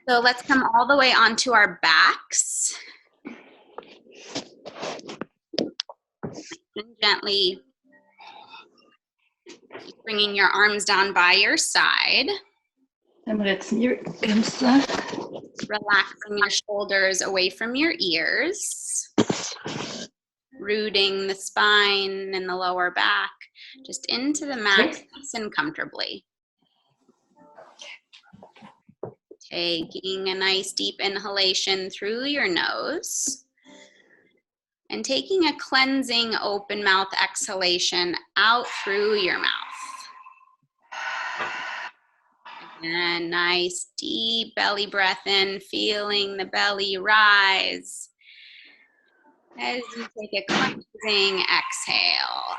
So let's come all the way onto our backs. And gently bringing your arms down by your side. Relaxing your shoulders away from your ears. Rooting the spine and the lower back just into the mat nice and comfortably. Taking a nice deep inhalation through your nose. And taking a cleansing open mouth exhalation out through your mouth. Again, nice deep belly breath in, feeling the belly rise. As you take a cleansing exhale.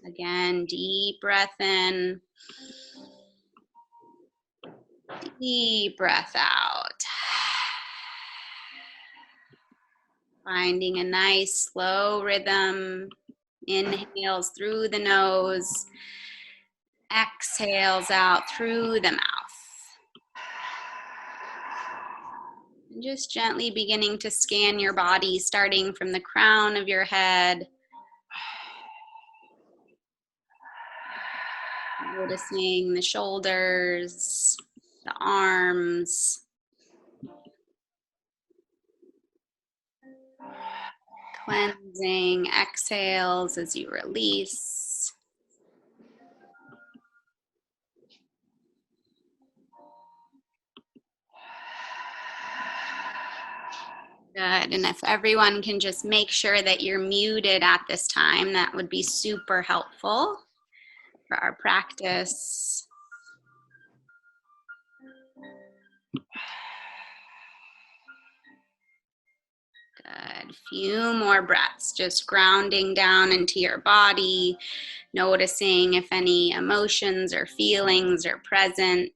Again, deep breath in. Deep breath out. Finding a nice slow rhythm. Inhales through the nose. Exhales out through the mouth. And just gently beginning to scan your body, starting from the crown of your head. Noticing the shoulders, the arms. Cleansing exhales as you release. Good, and if everyone can just make sure that you're muted at this time, that would be super helpful for our practice. Good, few more breaths, just grounding down into your body, noticing if any emotions or feelings are present.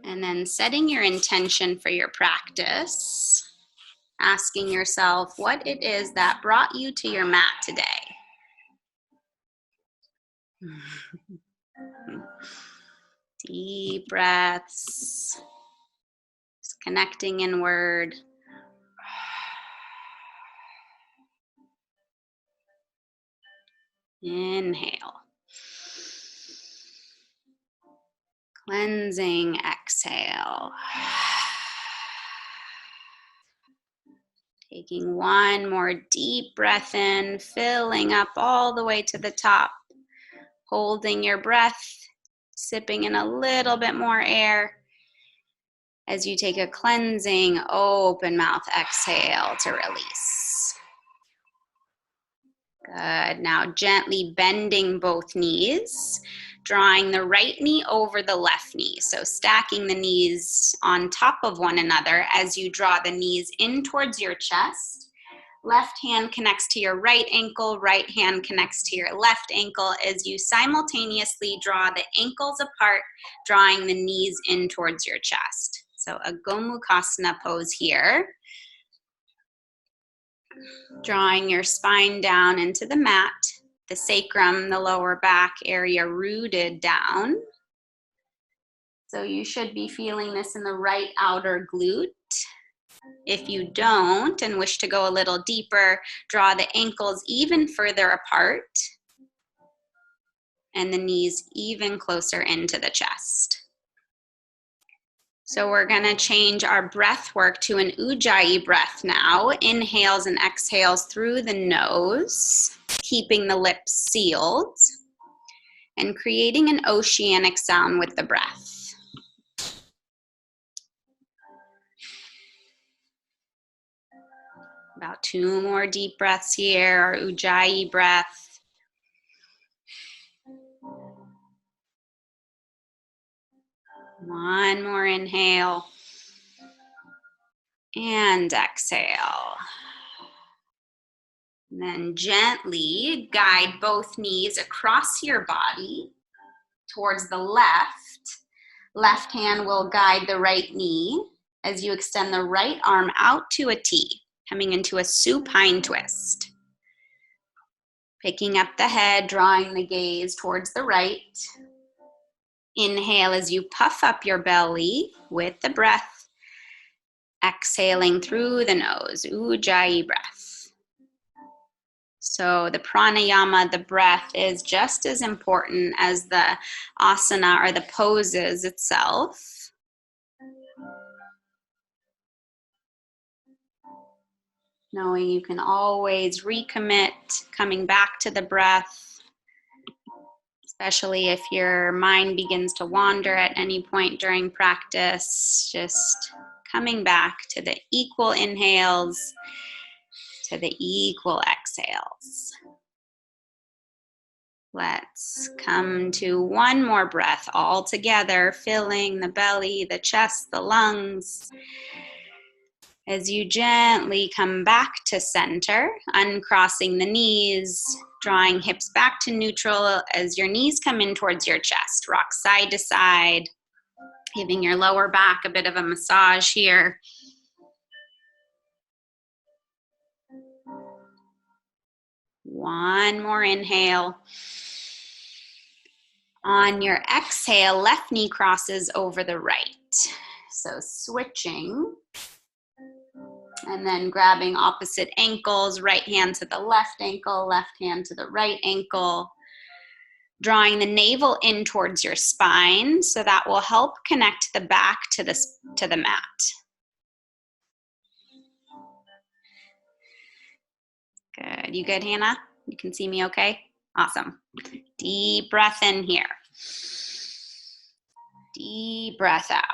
And then setting your intention for your practice, asking yourself what it is that brought you to your mat today. Deep breaths, just connecting inward. Inhale. Cleansing exhale. Taking one more deep breath in, filling up all the way to the top. Holding your breath, sipping in a little bit more air as you take a cleansing open mouth exhale to release. Good, now gently bending both knees, drawing the right knee over the left knee. So stacking the knees on top of one another as you draw the knees in towards your chest. Left hand connects to your right ankle, right hand connects to your left ankle as you simultaneously draw the ankles apart, drawing the knees in towards your chest. So a Gomukhasana pose here. Drawing your spine down into the mat, the sacrum, the lower back area rooted down. So you should be feeling this in the right outer glute. If you don't and wish to go a little deeper, draw the ankles even further apart and the knees even closer into the chest. So we're gonna change our breath work to an Ujjayi breath now. Inhales and exhales through the nose, keeping the lips sealed and creating an oceanic sound with the breath. About 2 more deep breaths here, our Ujjayi breath. One more inhale and exhale. And then gently guide both knees across your body towards the left. Left hand will guide the right knee as you extend the right arm out to a T, coming into a supine twist. Picking up the head, drawing the gaze towards the right. Inhale as you puff up your belly with the breath. Exhaling through the nose, Ujjayi breath. So the pranayama, the breath, is just as important as the asana or the poses itself. Knowing you can always recommit, coming back to the breath, especially if your mind begins to wander at any point during practice, just coming back to the equal inhales, to the equal exhales. Let's come to one more breath all together, filling the belly, the chest, the lungs. As you gently come back to center, uncrossing the knees, drawing hips back to neutral as your knees come in towards your chest. Rock side to side, giving your lower back a bit of a massage here. One more inhale. On your exhale, left knee crosses over the right. So switching. And then grabbing opposite ankles, right hand to the left ankle, left hand to the right ankle. Drawing the navel in towards your spine, so that will help connect the back to the mat. Good. You good, Hannah? You can see me okay? Awesome. Deep breath in here. Deep breath out.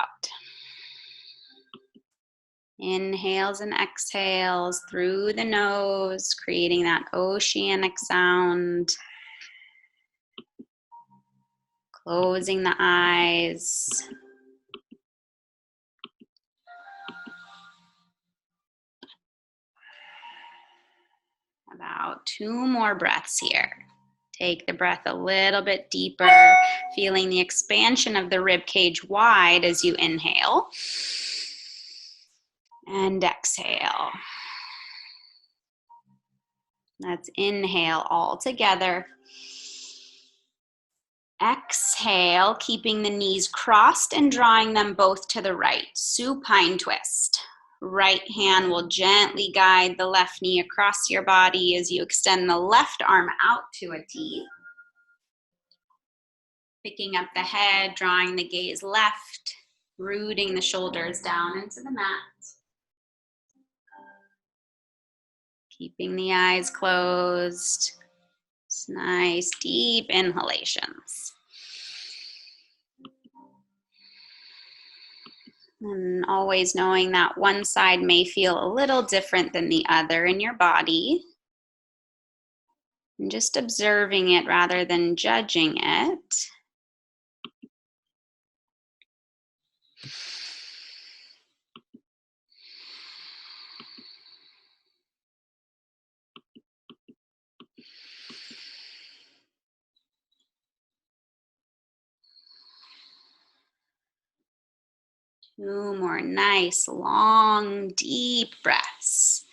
Inhales and exhales through the nose, creating that oceanic sound. Closing the eyes. About 2 more breaths here. Take the breath a little bit deeper, feeling the expansion of the rib cage wide as you inhale. And exhale. Let's inhale all together. Exhale, keeping the knees crossed and drawing them both to the right. Supine twist. Right hand will gently guide the left knee across your body as you extend the left arm out to a T. Picking up the head, drawing the gaze left, rooting the shoulders down into the mat. Keeping the eyes closed. It's nice, deep inhalations. And always knowing that one side may feel a little different than the other in your body. And just observing it rather than judging it. Two more nice, long, deep breaths.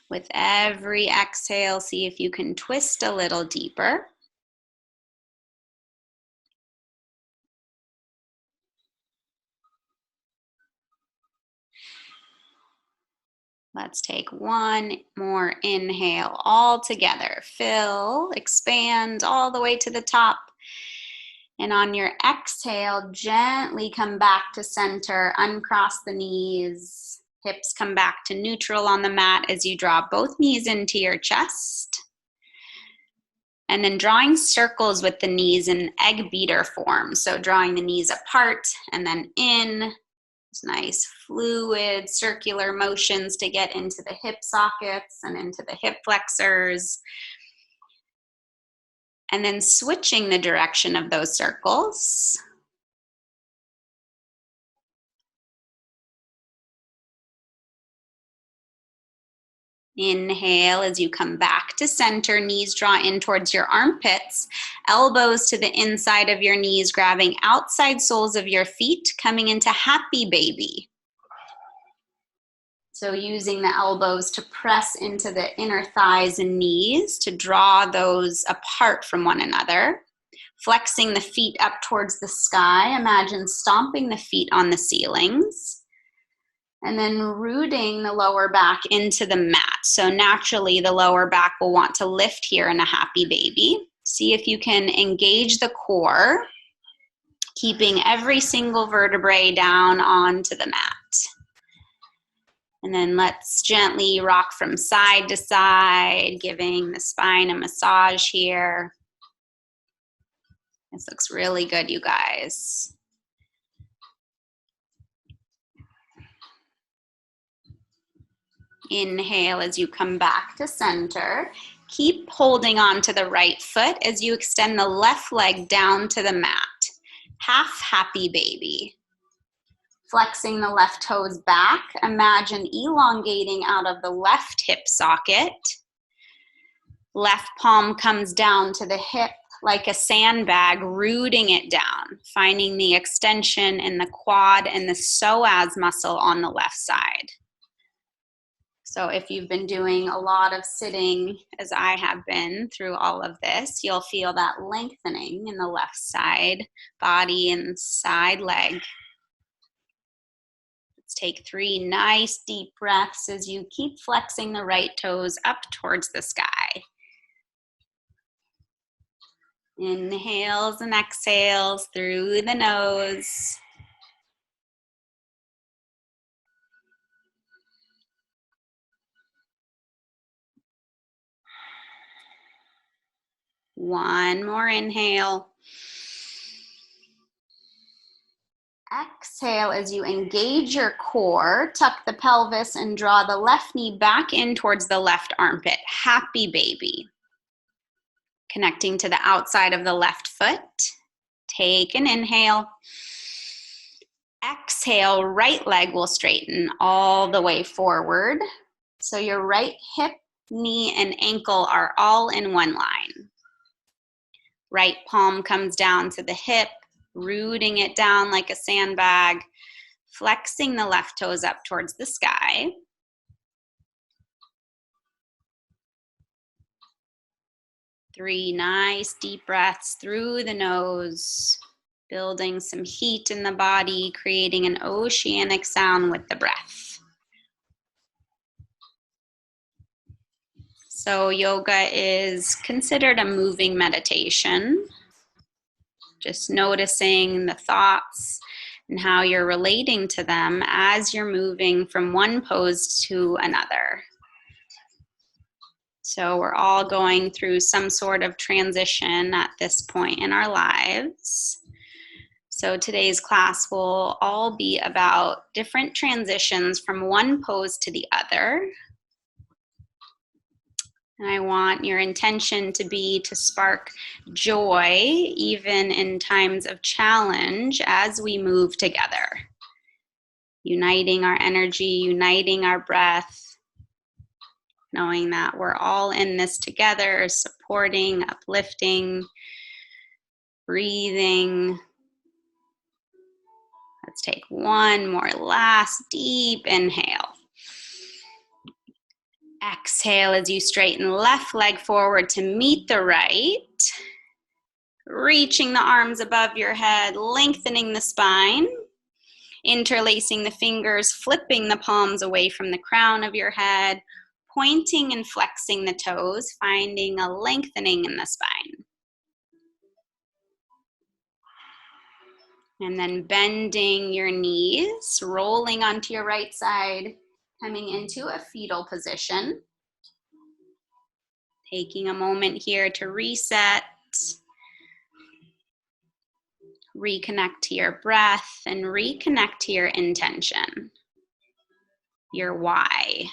With every exhale, see if you can twist a little deeper. Let's take one more inhale all together. Fill, expand all the way to the top. And on your exhale, gently come back to center, uncross the knees. Hips come back to neutral on the mat as you draw both knees into your chest. And then drawing circles with the knees in egg beater form. So drawing the knees apart and then in. It's nice fluid circular motions to get into the hip sockets and into the hip flexors. And then switching the direction of those circles. Inhale as you come back to center, knees draw in towards your armpits, elbows to the inside of your knees, grabbing outside soles of your feet, coming into happy baby. So using the elbows to press into the inner thighs and knees to draw those apart from one another. Flexing the feet up towards the sky. Imagine stomping the feet on the ceilings. And then rooting the lower back into the mat. So naturally the lower back will want to lift here in a happy baby. See if you can engage the core, keeping every single vertebrae down onto the mat. And then let's gently rock from side to side, giving the spine a massage here. This looks really good, you guys. Inhale as you come back to center. Keep holding on to the right foot as you extend the left leg down to the mat. Half happy baby. Flexing the left toes back. Imagine elongating out of the left hip socket. Left palm comes down to the hip like a sandbag, rooting it down, finding the extension in the quad and the psoas muscle on the left side. So if you've been doing a lot of sitting, as I have been through all of this, you'll feel that lengthening in the left side body and side leg. Let's take 3 nice deep breaths as you keep flexing the right toes up towards the sky. Inhales and exhales through the nose. One more inhale. Exhale as you engage your core, tuck the pelvis and draw the left knee back in towards the left armpit. Happy baby. Connecting to the outside of the left foot. Take an inhale. Exhale, right leg will straighten all the way forward. So your right hip, knee, and ankle are all in one line. Right palm comes down to the hip, rooting it down like a sandbag, flexing the left toes up towards the sky. Three nice deep breaths through the nose, building some heat in the body, creating an oceanic sound with the breath. So yoga is considered a moving meditation. Just noticing the thoughts and how you're relating to them as you're moving from one pose to another. So we're all going through some sort of transition at this point in our lives. So today's class will all be about different transitions from one pose to the other. And I want your intention to be to spark joy even in times of challenge as we move together. Uniting our energy, uniting our breath, knowing that we're all in this together, supporting, uplifting, breathing. Let's take one more last deep inhale. Exhale as you straighten left leg forward to meet the right. Reaching the arms above your head, lengthening the spine. Interlacing the fingers, flipping the palms away from the crown of your head. Pointing and flexing the toes, finding a lengthening in the spine. And then bending your knees, rolling onto your right side, coming into a fetal position. Taking a moment here to reset, reconnect to your breath, and reconnect to your intention, your why.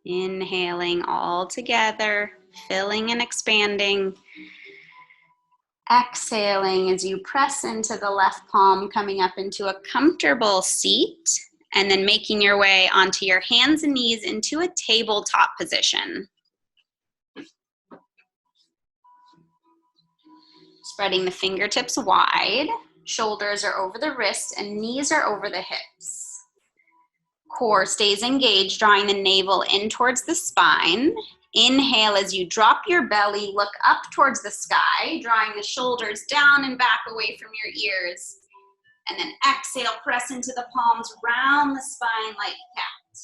Inhaling all together, filling and expanding. Exhaling as you press into the left palm, coming up into a comfortable seat, and then making your way onto your hands and knees into a tabletop position. Spreading the fingertips wide, Shoulders are over the wrists and knees are over the hips. Core stays engaged, drawing the navel in towards the spine. Inhale as you drop your belly, look up towards the sky, drawing the shoulders down and back away from your ears. And then exhale, press into the palms, round the spine like cat.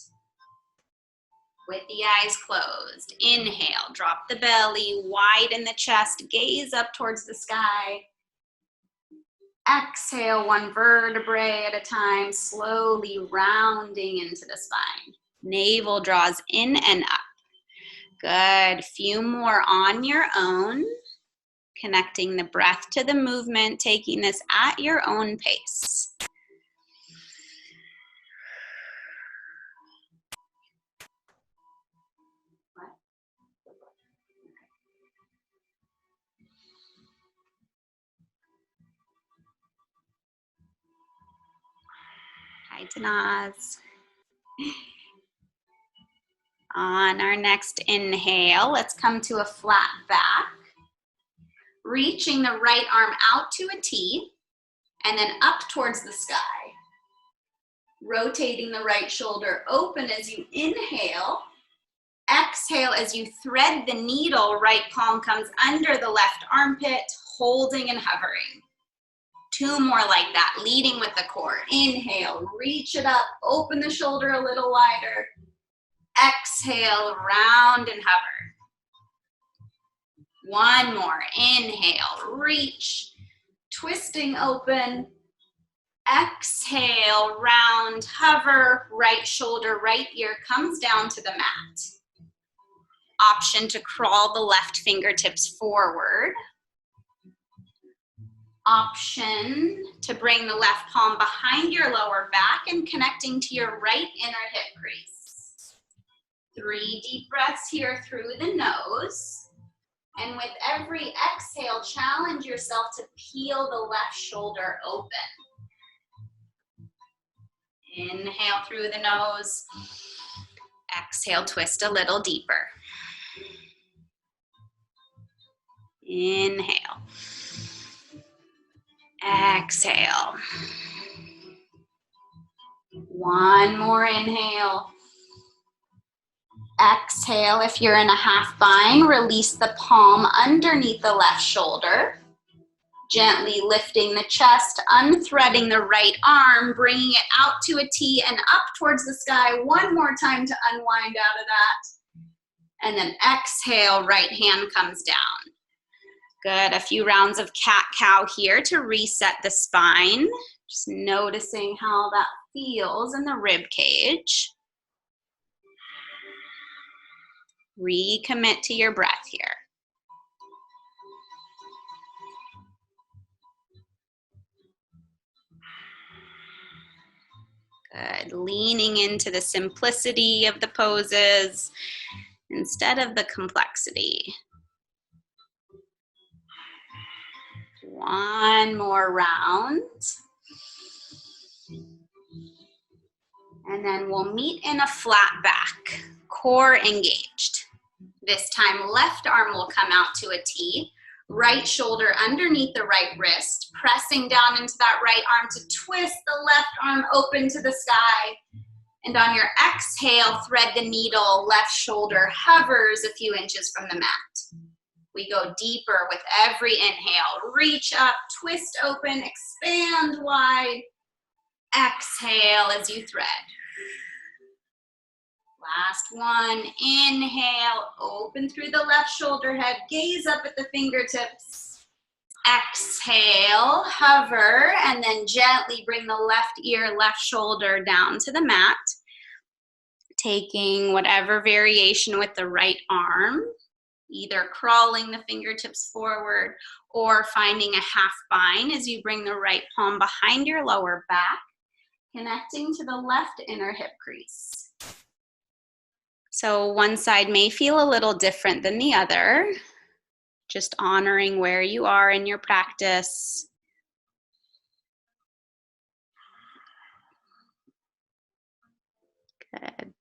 With the eyes closed, inhale, drop the belly, widen the chest, gaze up towards the sky. Exhale, one vertebrae at a time, slowly rounding into the spine. Navel draws in and up. Good, few more on your own. Connecting the breath to the movement, taking this at your own pace. Chaturangas. On our next inhale, let's come to a flat back. Reaching the right arm out to a T and then up towards the sky. Rotating the right shoulder open as you inhale. Exhale as you thread the needle, right palm comes under the left armpit, holding and hovering. Two more like that, leading with the core. Inhale, reach it up, open the shoulder a little wider. Exhale, round and hover. One more, inhale, reach, twisting open. Exhale, round, hover, right shoulder, right ear comes down to the mat. Option to crawl the left fingertips forward. Option to bring the left palm behind your lower back and connecting to your right inner hip crease. 3 deep breaths here through the nose. And with every exhale, challenge yourself to peel the left shoulder open. Inhale through the nose. Exhale, twist a little deeper. Inhale. Exhale. One more inhale. Exhale, if you're in a half bind, release the palm underneath the left shoulder. Gently lifting the chest, unthreading the right arm, bringing it out to a T and up towards the sky. One more time to unwind out of that. And then exhale, right hand comes down. Good, a few rounds of cat-cow here to reset the spine. Just noticing how that feels in the rib cage. Recommit to your breath here. Good, leaning into the simplicity of the poses instead of the complexity. One more round. And then we'll meet in a flat back, core engaged. This time, left arm will come out to a T, right shoulder underneath the right wrist, pressing down into that right arm to twist the left arm open to the sky. And on your exhale, thread the needle, left shoulder hovers a few inches from the mat. We go deeper with every inhale. Reach up, twist open, expand wide. Exhale as you thread. Last one, inhale, open through the left shoulder head, gaze up at the fingertips. Exhale, hover, and then gently bring the left ear, left shoulder down to the mat. Taking whatever variation with the right arm, either crawling the fingertips forward or finding a half bind as you bring the right palm behind your lower back, connecting to the left inner hip crease. So one side may feel a little different than the other, just honoring where you are in your practice. Good.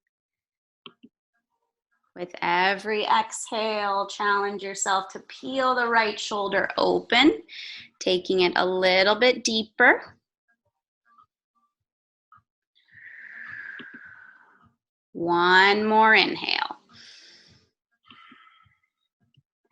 With every exhale, challenge yourself to peel the right shoulder open, taking it a little bit deeper. One more inhale.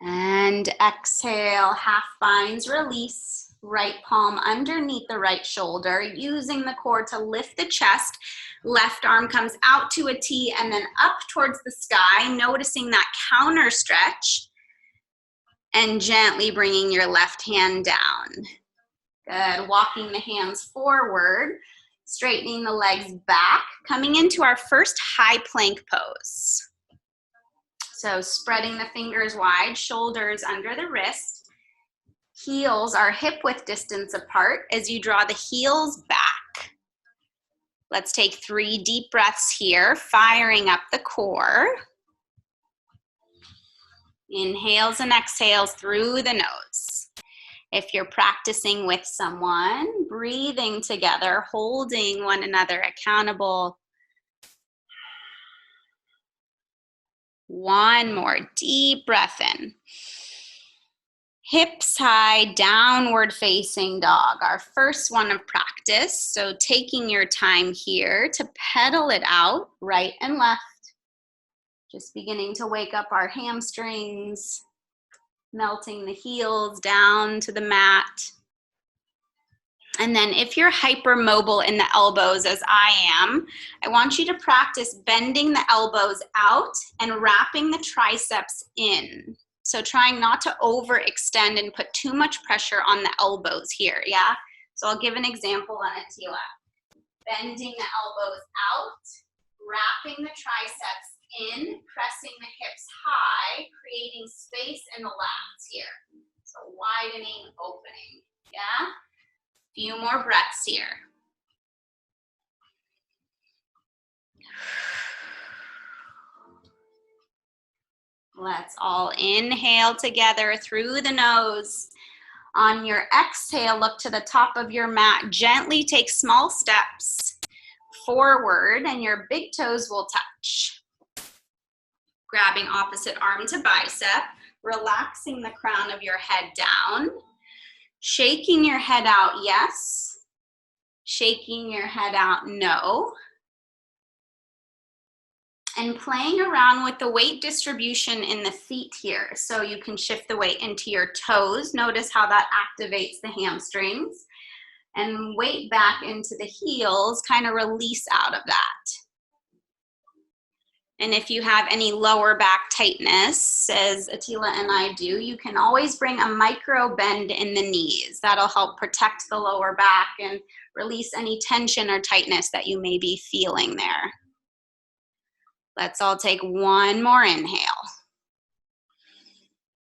And exhale, half binds, release. Right palm underneath the right shoulder, using the core to lift the chest. Left arm comes out to a T and then up towards the sky, noticing that counter stretch. And gently bringing your left hand down. Good, walking the hands forward, straightening the legs back, coming into our first high plank pose. So spreading the fingers wide, shoulders under the wrist. Heels are hip width distance apart as you draw the heels back. Let's take 3 deep breaths here, firing up the core. Inhales and exhales through the nose. If you're practicing with someone, breathing together, holding one another accountable. One more deep breath in. Hips high, downward facing dog, our first one of practice. So taking your time here to pedal it out, right and left. Just beginning to wake up our hamstrings, melting the heels down to the mat. And then if you're hypermobile in the elbows, as I am, I want you to practice bending the elbows out and wrapping the triceps in. So trying not to overextend and put too much pressure on the elbows here, yeah? So I'll give an example on Attila. Bending the elbows out, wrapping the triceps in, pressing the hips high, creating space in the lats here. So widening, opening, yeah? Few more breaths here. Let's all inhale together through the nose. On your exhale, look to the top of your mat. Gently take small steps forward and your big toes will touch. Grabbing opposite arm to bicep, relaxing the crown of your head down. Shaking your head out, yes. Shaking your head out, no. And playing around with the weight distribution in the feet here. So you can shift the weight into your toes. Notice how that activates the hamstrings. And weight back into the heels, kind of release out of that. And if you have any lower back tightness, as Attila and I do, you can always bring a micro bend in the knees. That'll help protect the lower back and release any tension or tightness that you may be feeling there. Let's all take one more inhale.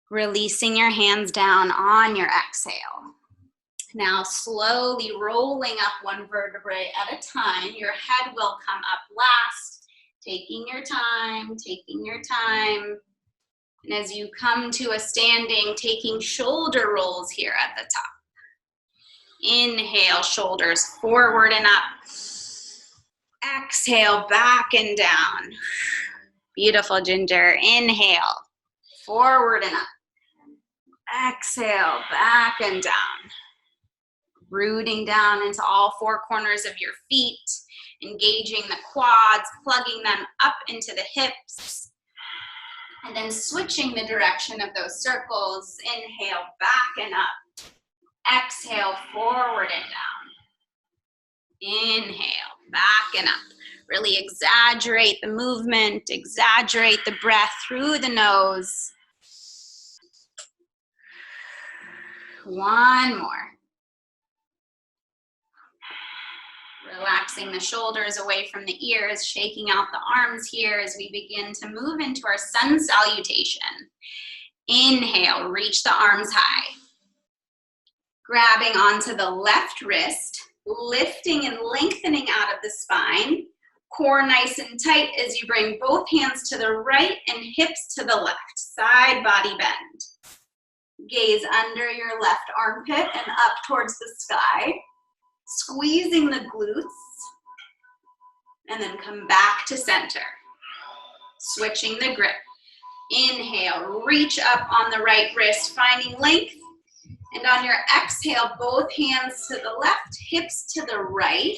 Releasing your hands down on your exhale. Now slowly rolling up one vertebrae at a time. Your head will come up last. Taking your time, taking your time. And as you come to a standing, taking shoulder rolls here at the top. Inhale, shoulders forward and up. Exhale, back and down. Beautiful, Ginger. Inhale, forward and up. Exhale, back and down. Rooting down into all 4 corners of your feet. Engaging the quads, plugging them up into the hips. And then switching the direction of those circles. Inhale, back and up. Exhale, forward and down. Inhale, back and up. Really exaggerate the movement, exaggerate the breath through the nose. One more. Relaxing the shoulders away from the ears, shaking out the arms here as we begin to move into our sun salutation. Inhale, reach the arms high. Grabbing onto the left wrist, lifting and lengthening out of the spine. Core nice and tight as you bring both hands to the right and hips to the left. Side body bend. Gaze under your left armpit and up towards the sky. Squeezing the glutes. And then come back to center. Switching the grip. Inhale, reach up on the right wrist, finding length. And on your exhale, both hands to the left, hips to the right.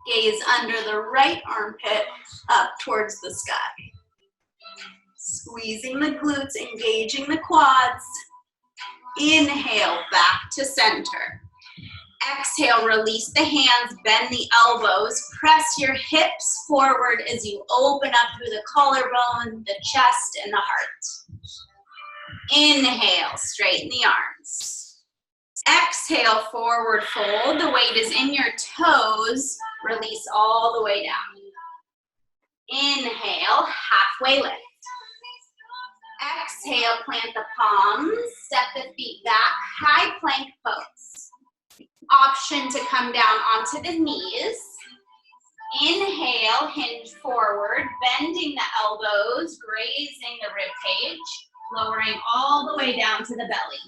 Gaze under the right armpit, up towards the sky. Squeezing the glutes, engaging the quads. Inhale, back to center. Exhale, release the hands, bend the elbows, press your hips forward as you open up through the collarbone, the chest, and the heart. Inhale, straighten the arms. Exhale, forward fold. The weight is in your toes. Release all the way down. Inhale, halfway lift. Exhale, plant the palms, step the feet back, high plank pose. Option to come down onto the knees. Inhale, hinge forward, bending the elbows, grazing the rib cage, lowering all the way down to the belly.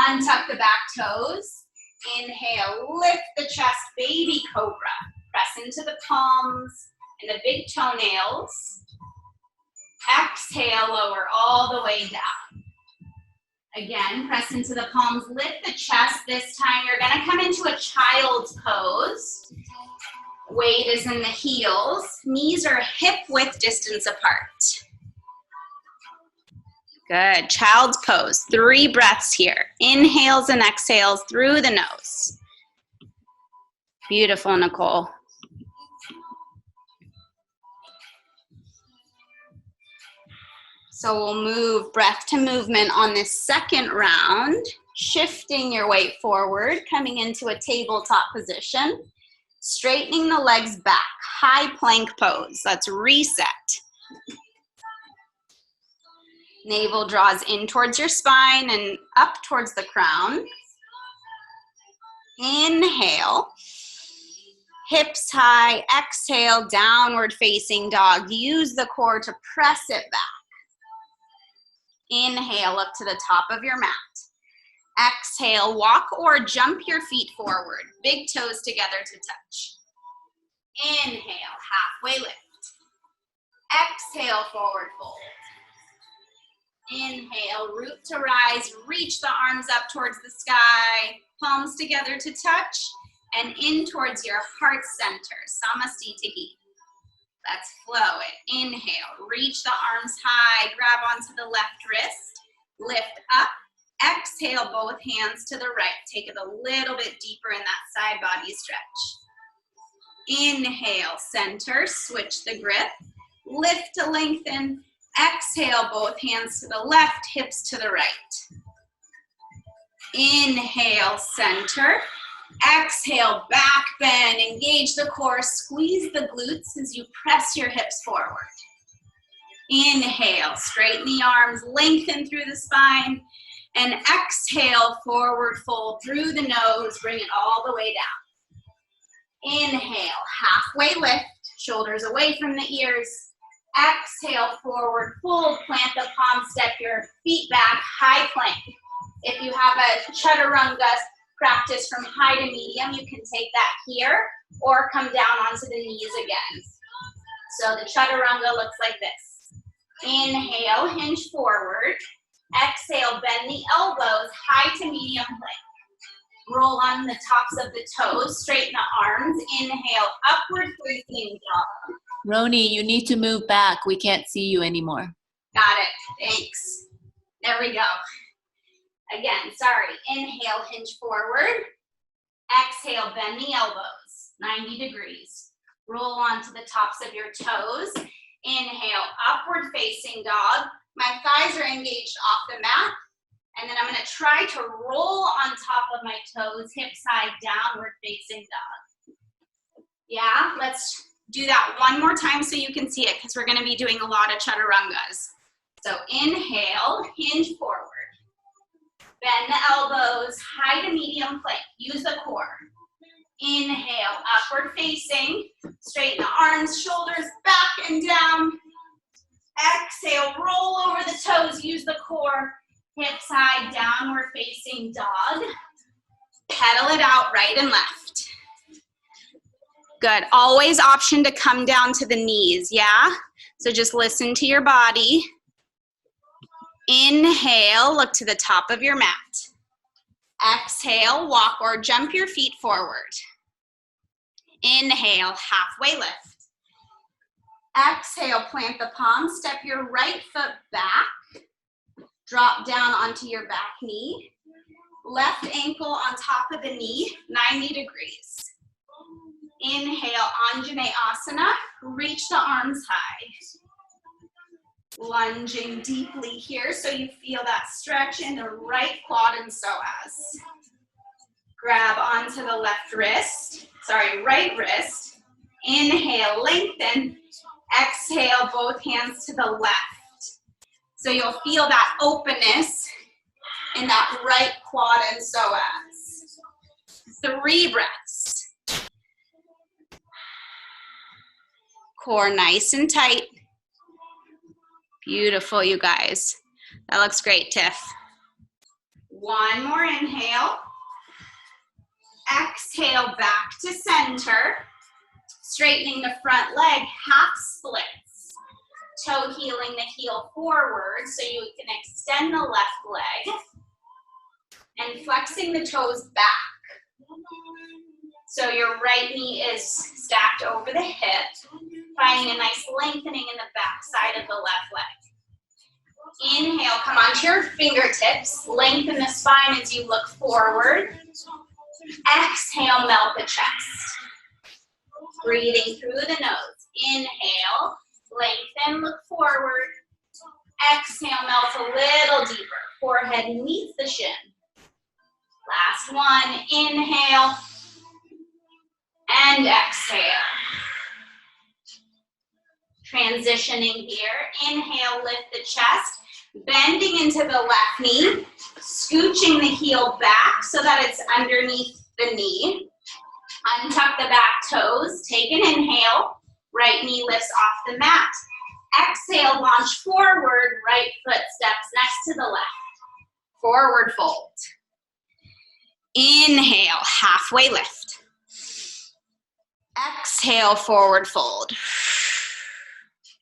Untuck the back toes. Inhale, lift the chest, baby cobra. Press into the palms and the big toenails. Exhale, lower all the way down. Again, press into the palms, lift the chest. This time you're gonna come into a child's pose. Weight is in the heels. Knees are hip width distance apart. Good, child's pose. 3 breaths here. Inhales and exhales through the nose. Beautiful, Nicole. So we'll move breath to movement on this second round, shifting your weight forward, coming into a tabletop position, straightening the legs back, high plank pose. Let's reset. Navel draws in towards your spine and up towards the crown. Inhale, hips high, exhale, downward facing dog. Use the core to press it back. Inhale up to the top of your mat. Exhale, walk or jump your feet forward. Big toes together to touch. Inhale, halfway lift. Exhale, forward fold. Inhale, root to rise, reach the arms up towards the sky, palms together to touch, and in towards your heart center, Samastitihi. Let's flow it. Inhale, reach the arms high, grab onto the left wrist, lift up. Exhale, both hands to the right. Take it a little bit deeper in that side body stretch. Inhale, center, switch the grip, lift to lengthen. Exhale, both hands to the left, hips to the right. Inhale, center. Exhale, back bend, engage the core, squeeze the glutes as you press your hips forward. Inhale, straighten the arms, lengthen through the spine, and exhale, forward fold through the nose, bring it all the way down. Inhale, halfway lift, shoulders away from the ears. Exhale, forward fold, plant the palms, step your feet back, high plank. If you have a chaturangas practice from high to medium, you can take that here or come down onto the knees again. So the chaturanga looks like this. Inhale, hinge forward. Exhale, bend the elbows, high to medium plank. Roll on the tops of the toes, straighten the arms. Inhale, upward facing dog. Rony, you need to move back. We can't see you anymore. Got it, thanks. There we go. Again, sorry. Inhale, hinge forward. Exhale, bend the elbows, 90 degrees. Roll onto the tops of your toes. Inhale, upward facing dog. My thighs are engaged off the mat. And then I'm gonna try to roll on top of my toes, hips high, downward facing dog. Yeah, let's do that one more time so you can see it because we're gonna be doing a lot of chaturangas. So inhale, hinge forward. Bend the elbows, high to medium plank. Use the core. Inhale, upward facing. Straighten the arms, shoulders back and down. Exhale, roll over the toes. Use the core. Hips high, downward facing dog. Pedal it out right and left. Good. Always option to come down to the knees, yeah? So just listen to your body. Inhale, look to the top of your mat. Exhale, walk or jump your feet forward. Inhale, halfway lift. Exhale, plant the palms, step your right foot back. Drop down onto your back knee. Left ankle on top of the knee, 90 degrees. Inhale, Anjaneyasana, reach the arms high. Lunging deeply here so you feel that stretch in the right quad and psoas. Grab onto the right wrist. Inhale, lengthen. Exhale, both hands to the left. So you'll feel that openness in that right quad and psoas. 3 breaths. Core nice and tight. Beautiful, you guys. That looks great, Tiff. 1 more inhale. Exhale, back to center. Straightening the front leg, half splits. Toe heeling the heel forward so you can extend the left leg. And flexing the toes back. So your right knee is stacked over the hip, finding a nice lengthening in the back side of the left leg. Inhale, come onto your fingertips, lengthen the spine as you look forward. Exhale, melt the chest. Breathing through the nose. Inhale, lengthen, look forward. Exhale, melt a little deeper. Forehead meets the shin. Last one, inhale and exhale. Transitioning here, inhale, lift the chest, bending into the left knee, scooching the heel back so that it's underneath the knee. Untuck the back toes, take an inhale, right knee lifts off the mat. Exhale, launch forward, right foot steps next to the left. Forward fold. Inhale, halfway lift. Exhale, forward fold.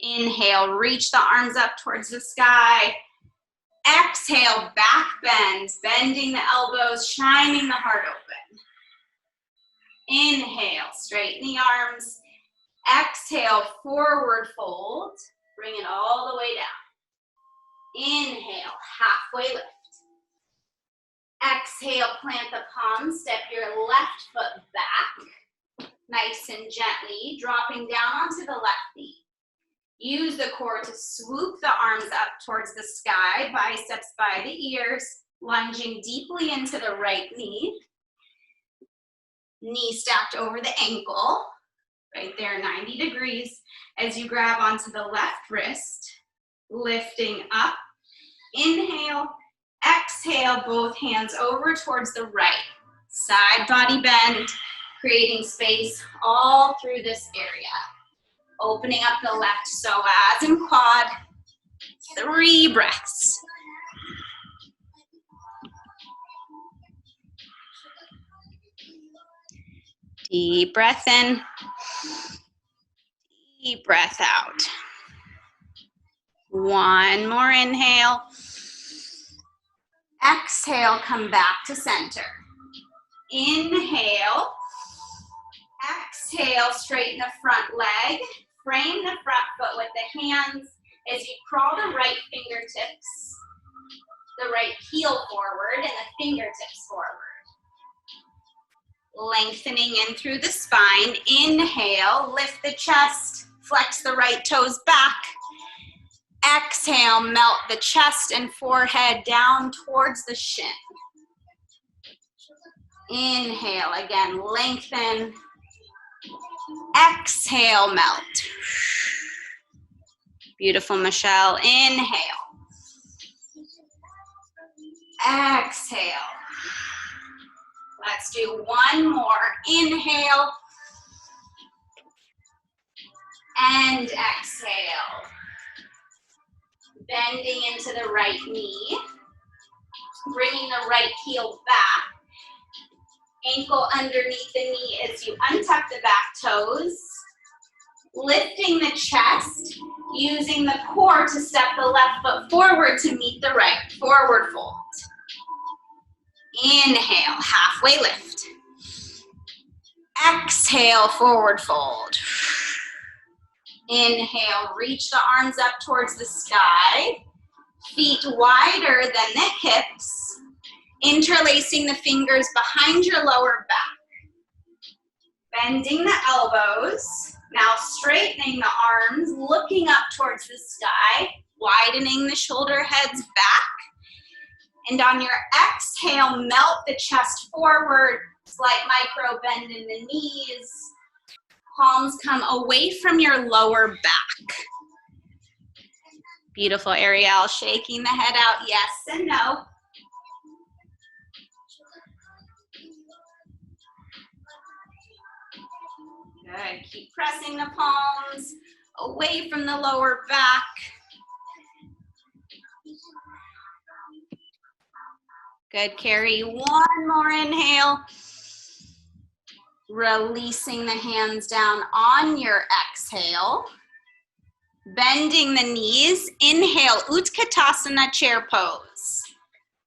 Inhale, reach the arms up towards the sky. Exhale, back bends, bending the elbows, shining the heart open. Inhale, straighten the arms. Exhale, forward fold. Bring it all the way down. Inhale, halfway lift. Exhale, plant the palms, step your left foot back. Nice and gently, dropping down onto the left knee. Use the core to swoop the arms up towards the sky, biceps by the ears, lunging deeply into the right knee. Knee stacked over the ankle, right there, 90 degrees, as you grab onto the left wrist, lifting up. Inhale, exhale, both hands over towards the right. Side body bend, creating space all through this area. Opening up the left psoas and quad. 3 breaths. Deep breath in. Deep breath out. 1 more inhale. Exhale, come back to center. Inhale. Exhale, straighten the front leg. Frame the front foot with the hands as you crawl the right fingertips, the right heel forward, and the fingertips forward. Lengthening in through the spine. Inhale, lift the chest, flex the right toes back. Exhale, melt the chest and forehead down towards the shin. Inhale, again, lengthen. Exhale, melt. Beautiful, Michelle. Inhale. Exhale. Let's do 1 more. Inhale. And exhale. Bending into the right knee. Bringing the right heel back. Ankle underneath the knee as you untuck the back toes. Lifting the chest Using the core to step the left foot forward to meet the right. Forward fold. Inhale, halfway lift. Exhale, forward fold. Inhale, reach the arms up towards the sky. Feet wider than the hips. Interlacing the fingers behind your lower back. Bending the elbows. Now straightening the arms, looking up towards the sky. Widening the shoulder heads back. And on your exhale, melt the chest forward. Slight micro bend in the knees. Palms come away from your lower back. Beautiful, Ariel. Shaking the head out, yes and no. Good. Keep pressing the palms away from the lower back. Good, Carrie. One more inhale. Releasing the hands down on your exhale. Bending the knees. Inhale, Utkatasana chair pose.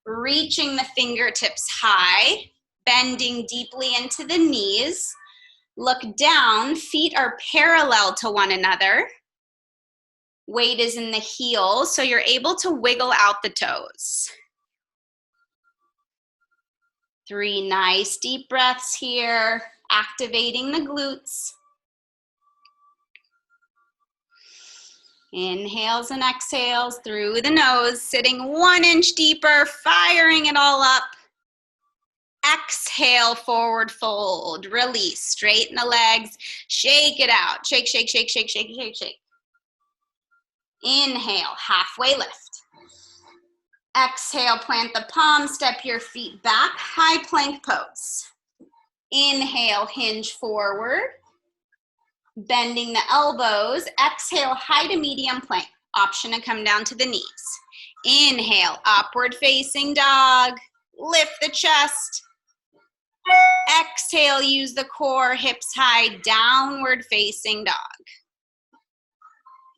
Reaching the fingertips high. Bending deeply into the knees. Look down. Feet are parallel to one another. Weight is in the heels, so you're able to wiggle out the toes. 3 nice deep breaths here, activating the glutes. Inhales and exhales through the nose, sitting 1 inch deeper, firing it all up. Exhale, forward fold, release, straighten the legs, shake it out, shake, shake, shake, shake, shake, shake, shake. Inhale, halfway lift. Exhale, plant the palms, step your feet back, high plank pose. Inhale, hinge forward, bending the elbows. Exhale, high to medium plank. Option to come down to the knees. Inhale, upward facing dog. Lift the chest. Exhale, use the core, hips high, downward facing dog.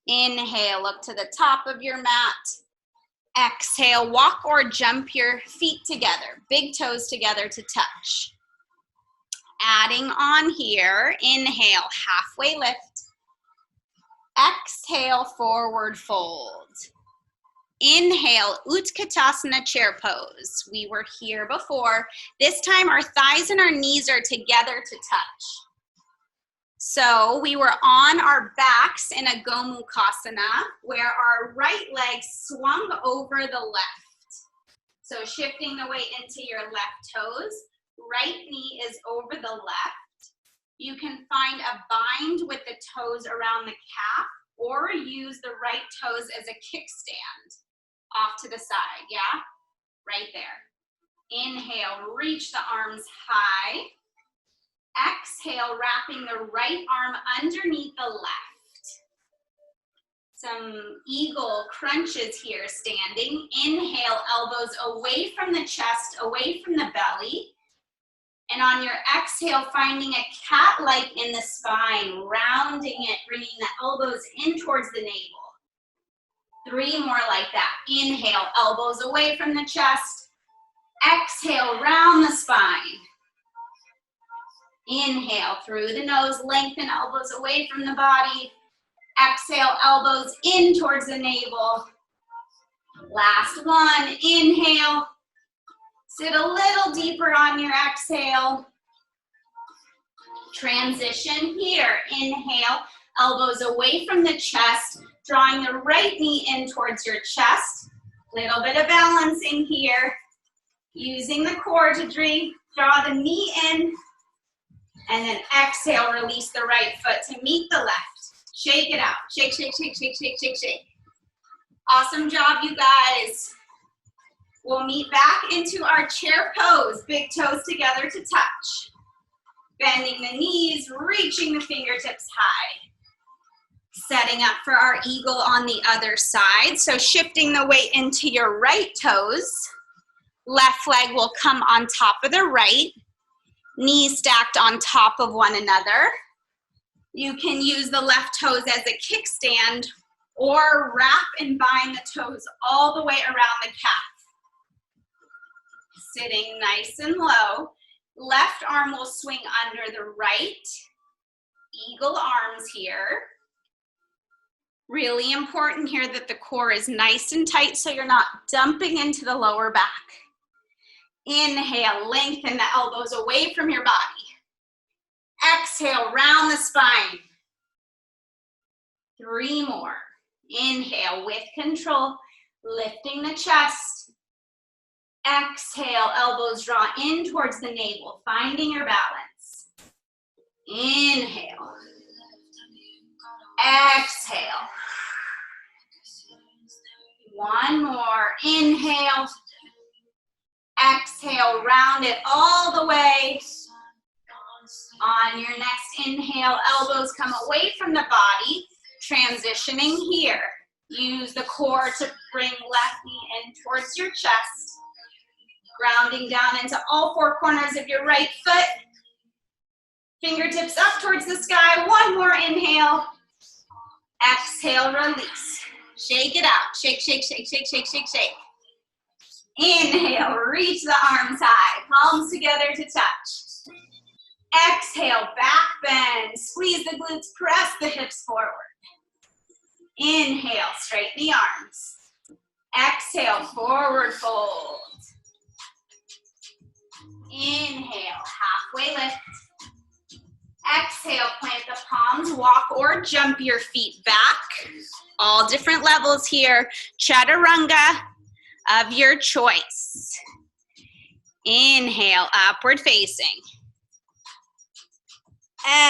Inhale, look to the top of your mat. Exhale, walk or jump your feet together, big toes together to touch. Adding on here, inhale, halfway lift. Exhale, forward fold. Inhale, Utkatasana chair pose. We were here before. This time our thighs and our knees are together to touch. So we were on our backs in a Gomukhasana where our right leg swung over the left. So shifting the weight into your left toes, right knee is over the left. You can find a bind with the toes around the calf or use the right toes as a kickstand off to the side, yeah? Right there. Inhale, reach the arms high. Exhale, wrapping the right arm underneath the left. Some eagle crunches here standing. Inhale, elbows away from the chest, away from the belly. And on your exhale, finding a cat-like in the spine, rounding it, bringing the elbows in towards the navel. 3 more like that. Inhale, elbows away from the chest. Exhale, round the spine. Inhale, through the nose, lengthen elbows away from the body. Exhale, elbows in towards the navel. Last one, inhale. Sit a little deeper on your exhale. Transition here. Inhale, elbows away from the chest, drawing the right knee in towards your chest. Little bit of balancing here. Using the core to draw the knee in. And then exhale, release the right foot to meet the left. Shake it out. Shake, shake, shake, shake, shake, shake, shake. Awesome job, you guys. We'll meet back into our chair pose. Big toes together to touch. Bending the knees, reaching the fingertips high. Setting up for our eagle on the other side. So shifting the weight into your right toes. Left leg will come on top of the right. Knees stacked on top of one another. You can use the left toes as a kickstand or wrap and bind the toes all the way around the calf. Sitting nice and low. Left arm will swing under the right. Eagle arms here. Really important here that the core is nice and tight so you're not dumping into the lower back. Inhale, lengthen the elbows away from your body. Exhale, round the spine. 3 more. Inhale with control, lifting the chest. Exhale, elbows draw in towards the navel, finding your balance. Inhale. Exhale. 1 more. Inhale. Exhale, round it all the way. On your next inhale, elbows come away from the body, transitioning here. Use the core to bring left knee in towards your chest. Grounding down into all 4 corners of your right foot. Fingertips up towards the sky. 1 more inhale. Exhale, release. Shake it out. Shake, shake, shake, shake, shake, shake, shake. Inhale, reach the arms high. Palms together to touch. Exhale, back bend. Squeeze the glutes, press the hips forward. Inhale, straighten the arms. Exhale, forward fold. Inhale, halfway lift. Exhale, plant the palms, walk or jump your feet back. All different levels here. Chaturanga of your choice. Inhale, upward facing.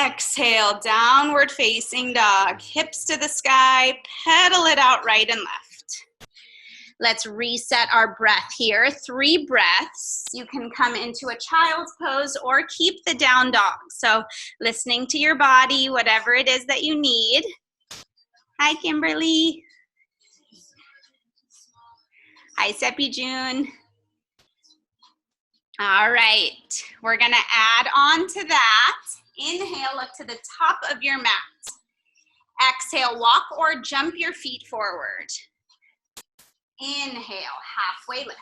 Exhale, downward facing dog. Hips to the sky, pedal it out right and left. Let's reset our breath here. 3 breaths. You can come into a child's pose or keep the down dog. So listening to your body, whatever it is that you need. Hi, Kimberly. Hi, Seppi June. All right, we're gonna add on to that. Inhale, look to the top of your mat. Exhale, walk or jump your feet forward. Inhale, halfway lift.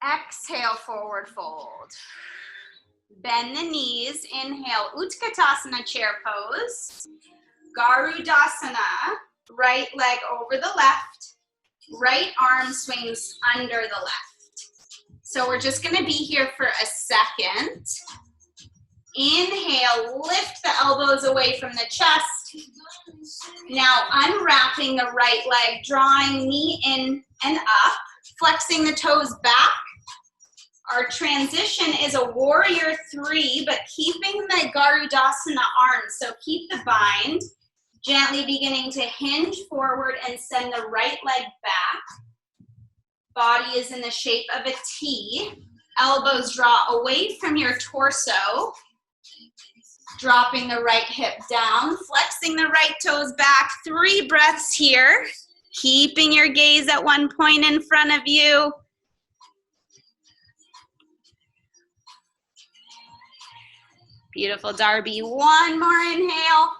Exhale, forward fold. Bend the knees. Inhale, Utkatasana chair pose. Garudasana, right leg over the left. Right arm swings under the left. So we're just gonna be here for a second. Inhale, lift the elbows away from the chest. Now unwrapping the right leg, drawing knee in and up, flexing the toes back. Our transition is a warrior 3, but keeping the Garudasana arms, so keep the bind. Gently beginning to hinge forward and send the right leg back. Body is in the shape of a T. Elbows draw away from your torso. Dropping the right hip down, flexing the right toes back. 3 breaths here. Keeping your gaze at one point in front of you. Beautiful, Darby. 1 more inhale.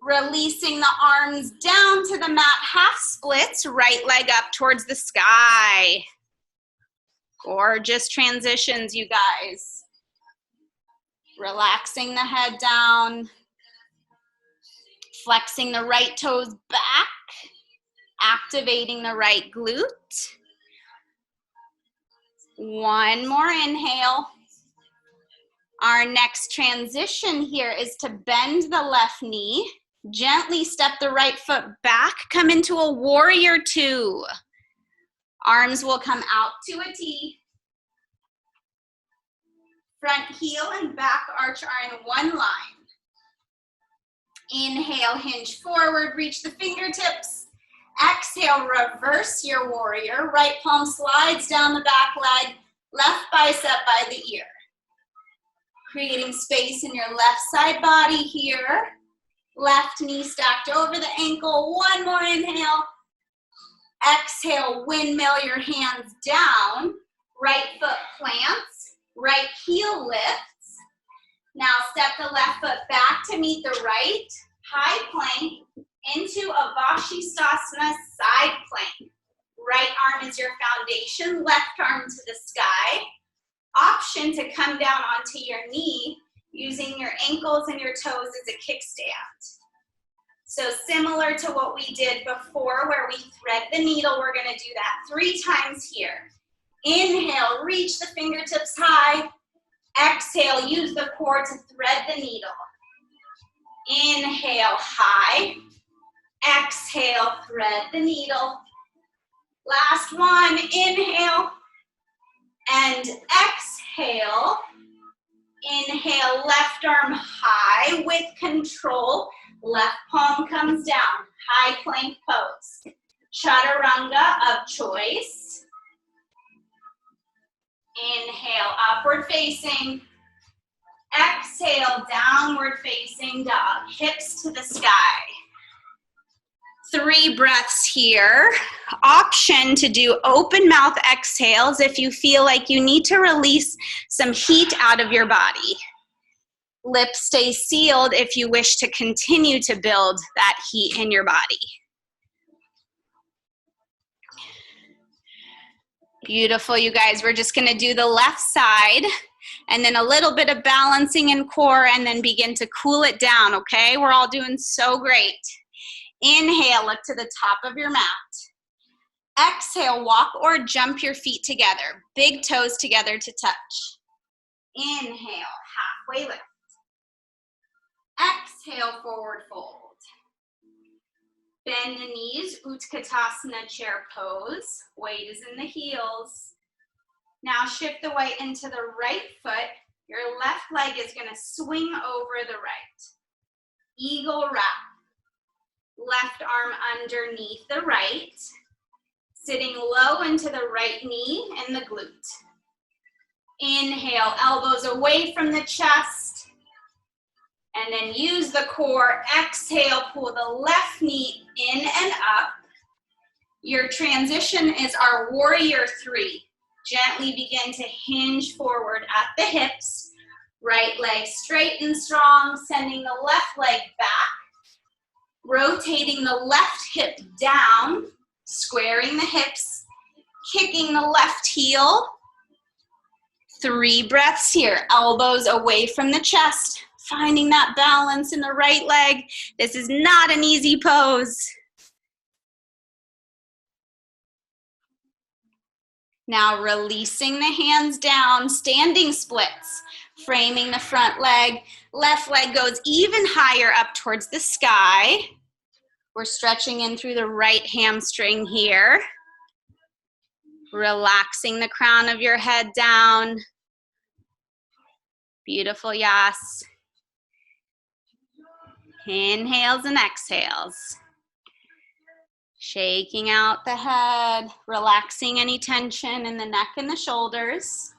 Releasing the arms down to the mat, half splits, right leg up towards the sky. Gorgeous transitions, you guys. Relaxing the head down. Flexing the right toes back. Activating the right glute. 1 more inhale. Our next transition here is to bend the left knee. Gently step the right foot back. Come into a warrior 2. Arms will come out to a T. Front heel and back arch are in one line. Inhale, hinge forward, reach the fingertips. Exhale, reverse your warrior. Right palm slides down the back leg, left bicep by the ear. Creating space in your left side body here. Left knee stacked over the ankle. 1 more inhale. Exhale, windmill your hands down. Right foot plants. Right heel lifts. Now step the left foot back to meet the right. High plank. into Avashistasana side plank. Right arm is your foundation, left arm to the sky. Option to come down onto your knee using your ankles and your toes as a kickstand. So similar to what we did before where we thread the needle, we're gonna do that 3 times here. Inhale, reach the fingertips high. Exhale, use the core to thread the needle. Inhale, high. Exhale, thread the needle. Last one, inhale and exhale. Inhale, left arm high with control. Left palm comes down, high plank pose. Chaturanga of choice. Inhale, upward facing. Exhale, downward facing dog, hips to the sky. 3 breaths here. Option to do open mouth exhales if you feel like you need to release some heat out of your body. Lips stay sealed if you wish to continue to build that heat in your body. Beautiful, you guys. We're just gonna do the left side and then a little bit of balancing in core and then begin to cool it down, okay? We're all doing so great. Inhale, look to the top of your mat. Exhale, walk or jump your feet together. Big toes together to touch. Inhale, halfway lift. Exhale, forward fold. Bend the knees, Utkatasana chair pose. Weight is in the heels. Now shift the weight into the right foot. Your left leg is gonna swing over the right. Eagle wrap. Left arm underneath the right. Sitting low into the right knee and the glute. Inhale, elbows away from the chest. And then use the core. Exhale, pull the left knee in and up. Your transition is our warrior 3. Gently begin to hinge forward at the hips. Right leg straight and strong, sending the left leg back. Rotating the left hip down, squaring the hips, kicking the left heel. 3 breaths here, elbows away from the chest, finding that balance in the right leg. This is not an easy pose. Now releasing the hands down, standing splits, framing the front leg. Left leg goes even higher up towards the sky. We're stretching in through the right hamstring here. Relaxing the crown of your head down. Beautiful, yes. Inhales and exhales. Shaking out the head, relaxing any tension in the neck and the shoulders.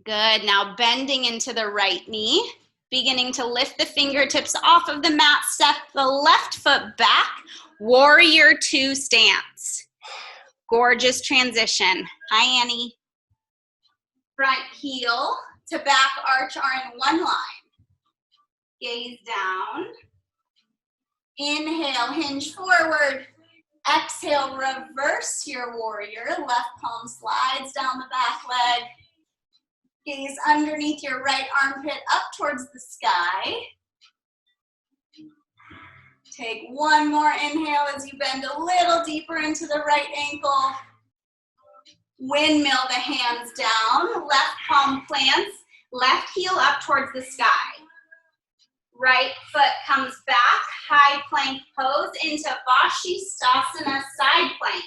Good, now bending into the right knee, beginning to lift the fingertips off of the mat, step the left foot back, warrior 2 stance. Gorgeous transition. Hi, Annie. Front heel to back arch are in one line. Gaze down. Inhale, hinge forward. Exhale, reverse your warrior. Left palm slides down the back leg. Gaze underneath your right armpit up towards the sky. Take one more inhale as you bend a little deeper into the right ankle. Windmill the hands down. Left palm plants. Left heel up towards the sky. Right foot comes back, high plank pose into Vashistasana side plank.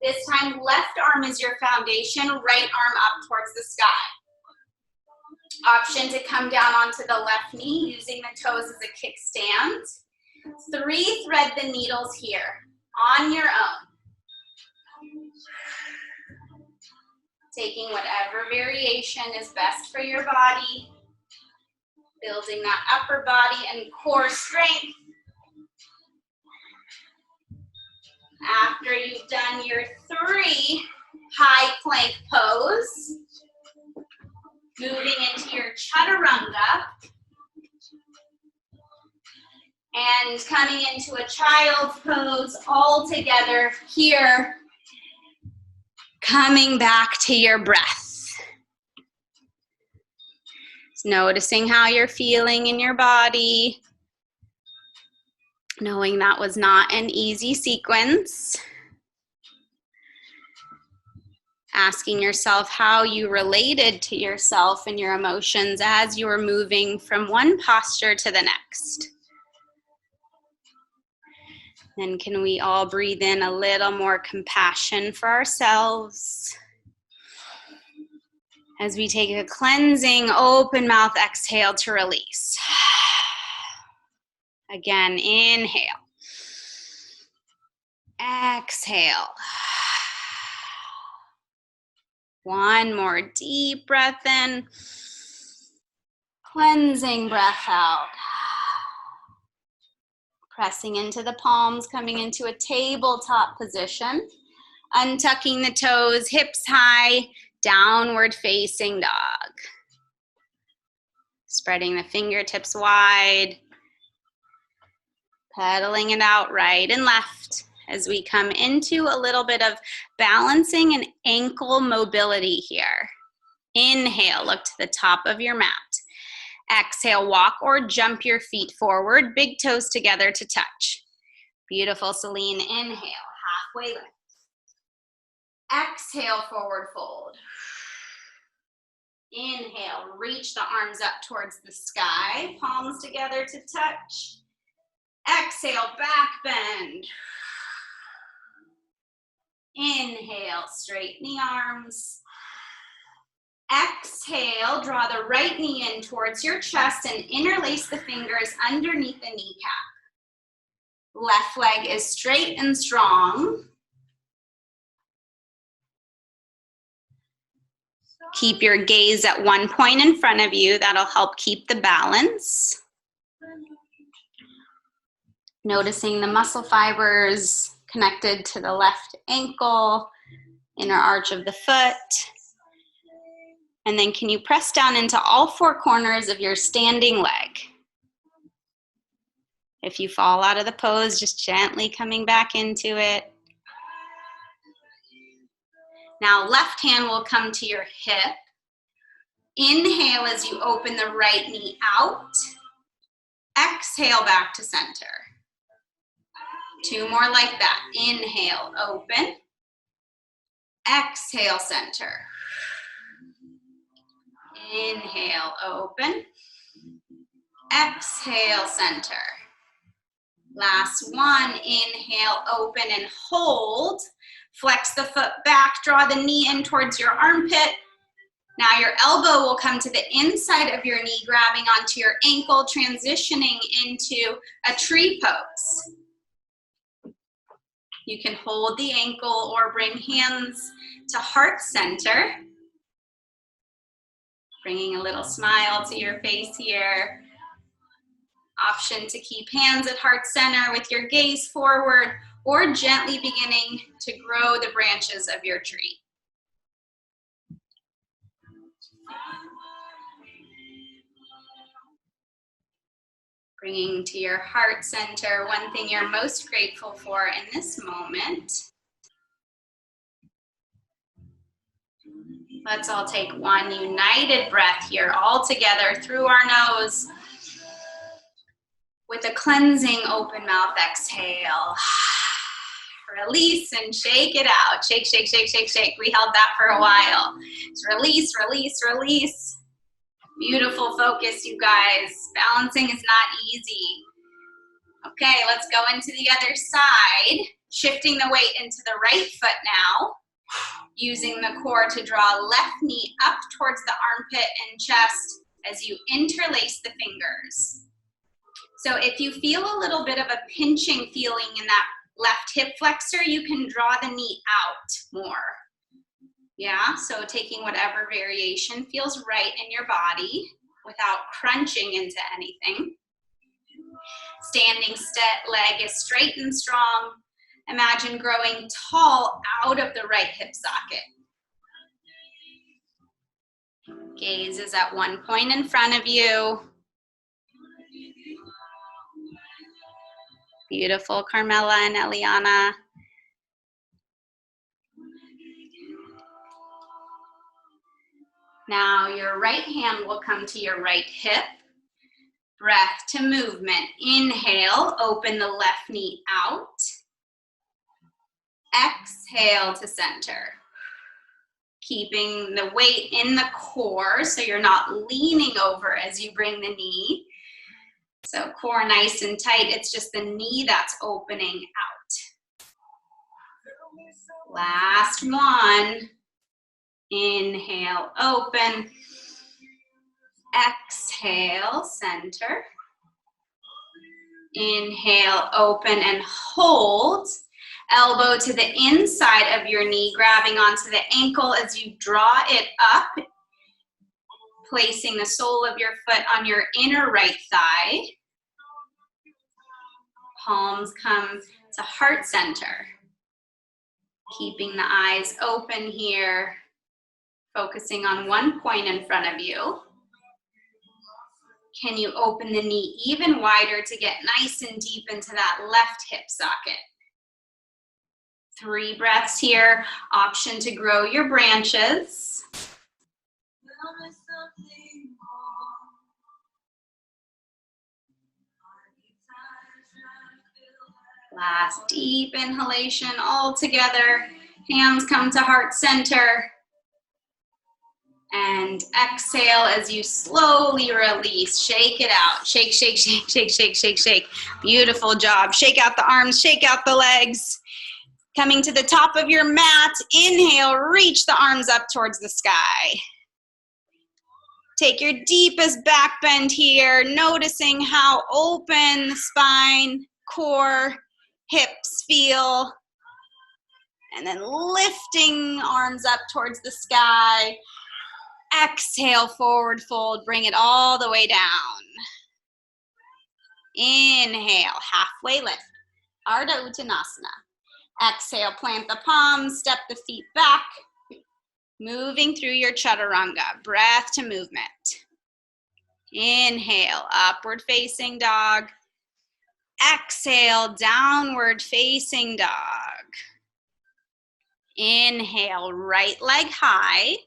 This time, left arm is your foundation, right arm up towards the sky. Option to come down onto the left knee, using the toes as a kickstand. 3 thread the needles here, on your own. Taking whatever variation is best for your body. Building that upper body and core strength. After you've done your 3 high plank pose, moving into your chaturanga. And coming into a child's pose all together here. Coming back to your breath. Just noticing how you're feeling in your body. Knowing that was not an easy sequence. Asking yourself how you related to yourself and your emotions as you were moving from one posture to the next. Then can we all breathe in a little more compassion for ourselves as we take a cleansing, open mouth exhale to release. Again, inhale. Exhale. One more deep breath in. Cleansing breath out. Pressing into the palms, coming into a tabletop position. Untucking the toes, hips high, downward facing dog. Spreading the fingertips wide. Pedaling it out right and left as we come into a little bit of balancing and ankle mobility here. Inhale, look to the top of your mat. Exhale, walk or jump your feet forward, big toes together to touch. Beautiful, Celine. Inhale, halfway lift. Exhale, forward fold. Inhale, reach the arms up towards the sky, palms together to touch. Exhale, back bend. Inhale, straighten the arms. Exhale, draw the right knee in towards your chest and interlace the fingers underneath the kneecap. Left leg is straight and strong. Keep your gaze at one point in front of you. That'll help keep the balance. Noticing the muscle fibers connected to the left ankle, inner arch of the foot. And then can you press down into all four corners of your standing leg? If you fall out of the pose, just gently coming back into it. Now left hand will come to your hip. Inhale as you open the right knee out. Exhale back to center. Two more like that. Inhale, open. Exhale, center. Inhale, open. Exhale, center. Last one. Inhale, open and hold. Flex the foot back. Draw the knee in towards your armpit. Now your elbow will come to the inside of your knee, grabbing onto your ankle, transitioning into a tree pose. You can hold the ankle or bring hands to heart center. Bringing a little smile to your face here. Option to keep hands at heart center with your gaze forward or gently beginning to grow the branches of your tree. Bringing to your heart center one thing you're most grateful for in this moment. Let's all take one united breath here, all together through our nose. With a cleansing open mouth exhale. Release and shake it out. Shake, shake, shake, shake, shake. We held that for a while. Just release, release, release. Beautiful focus, you guys. Balancing is not easy. Okay, let's go into the other side. Shifting the weight into the right foot now. Using the core to draw left knee up towards the armpit and chest as you interlace the fingers. So if you feel a little bit of a pinching feeling in that left hip flexor, you can draw the knee out more. Yeah, so taking whatever variation feels right in your body without crunching into anything. Standing leg is straight and strong. Imagine growing tall out of the right hip socket. Gaze is at one point in front of you. Beautiful, Carmela and Eliana. Now your right hand will come to your right hip. Breath to movement. Inhale, open the left knee out. Exhale to center. Keeping the weight in the core so you're not leaning over as you bring the knee. So core nice and tight, it's just the knee that's opening out. Last one. Inhale, open. Exhale, center. Inhale, open and hold. Elbow to the inside of your knee, grabbing onto the ankle as you draw it up. Placing the sole of your foot on your inner right thigh. Palms come to heart center. Keeping the eyes open here. Focusing on one point in front of you. Can you open the knee even wider to get nice and deep into that left hip socket? 3 breaths here. Option to grow your branches. Last deep inhalation all together. Hands come to heart center. And exhale as you slowly release. Shake it out. Shake, shake, shake, shake, shake, shake, shake. Beautiful job. Shake out the arms, shake out the legs. Coming to the top of your mat. Inhale, reach the arms up towards the sky. Take your deepest back bend here, noticing how open the spine, core, hips feel. And then lifting arms up towards the sky. Exhale, forward fold, bring it all the way down. Inhale, halfway lift, Ardha Uttanasana. Exhale, plant the palms, step the feet back. Moving through your chaturanga, breath to movement. Inhale, upward facing dog. Exhale, downward facing dog. Inhale, right leg high.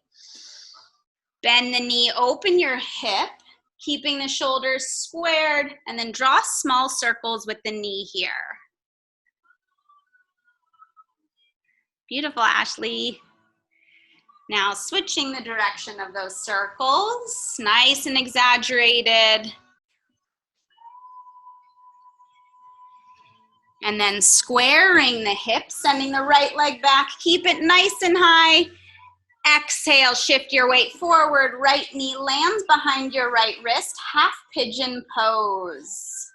Bend the knee, open your hip, keeping the shoulders squared, and then draw small circles with the knee here. Beautiful, Ashley. Now switching the direction of those circles, nice and exaggerated. And then squaring the hips, sending the right leg back, keep it nice and high. Exhale, shift your weight forward, right knee lands behind your right wrist, half pigeon pose.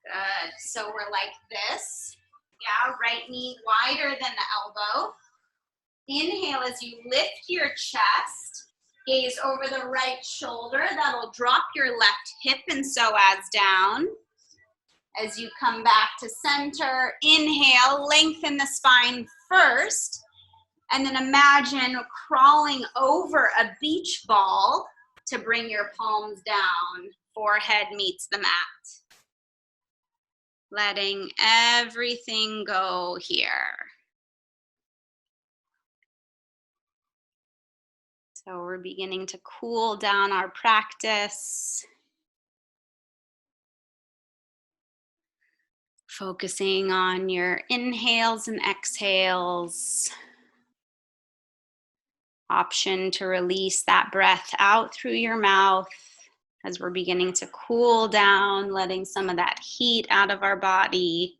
Good, so we're like this. Yeah, right knee wider than the elbow. Inhale as you lift your chest, gaze over the right shoulder. That'll drop your left hip and psoas down. As you come back to center, inhale, lengthen the spine first. And then imagine crawling over a beach ball to bring your palms down. Forehead meets the mat. Letting everything go here. So we're beginning to cool down our practice. Focusing on your inhales and exhales. Option to release that breath out through your mouth as we're beginning to cool down, letting some of that heat out of our body.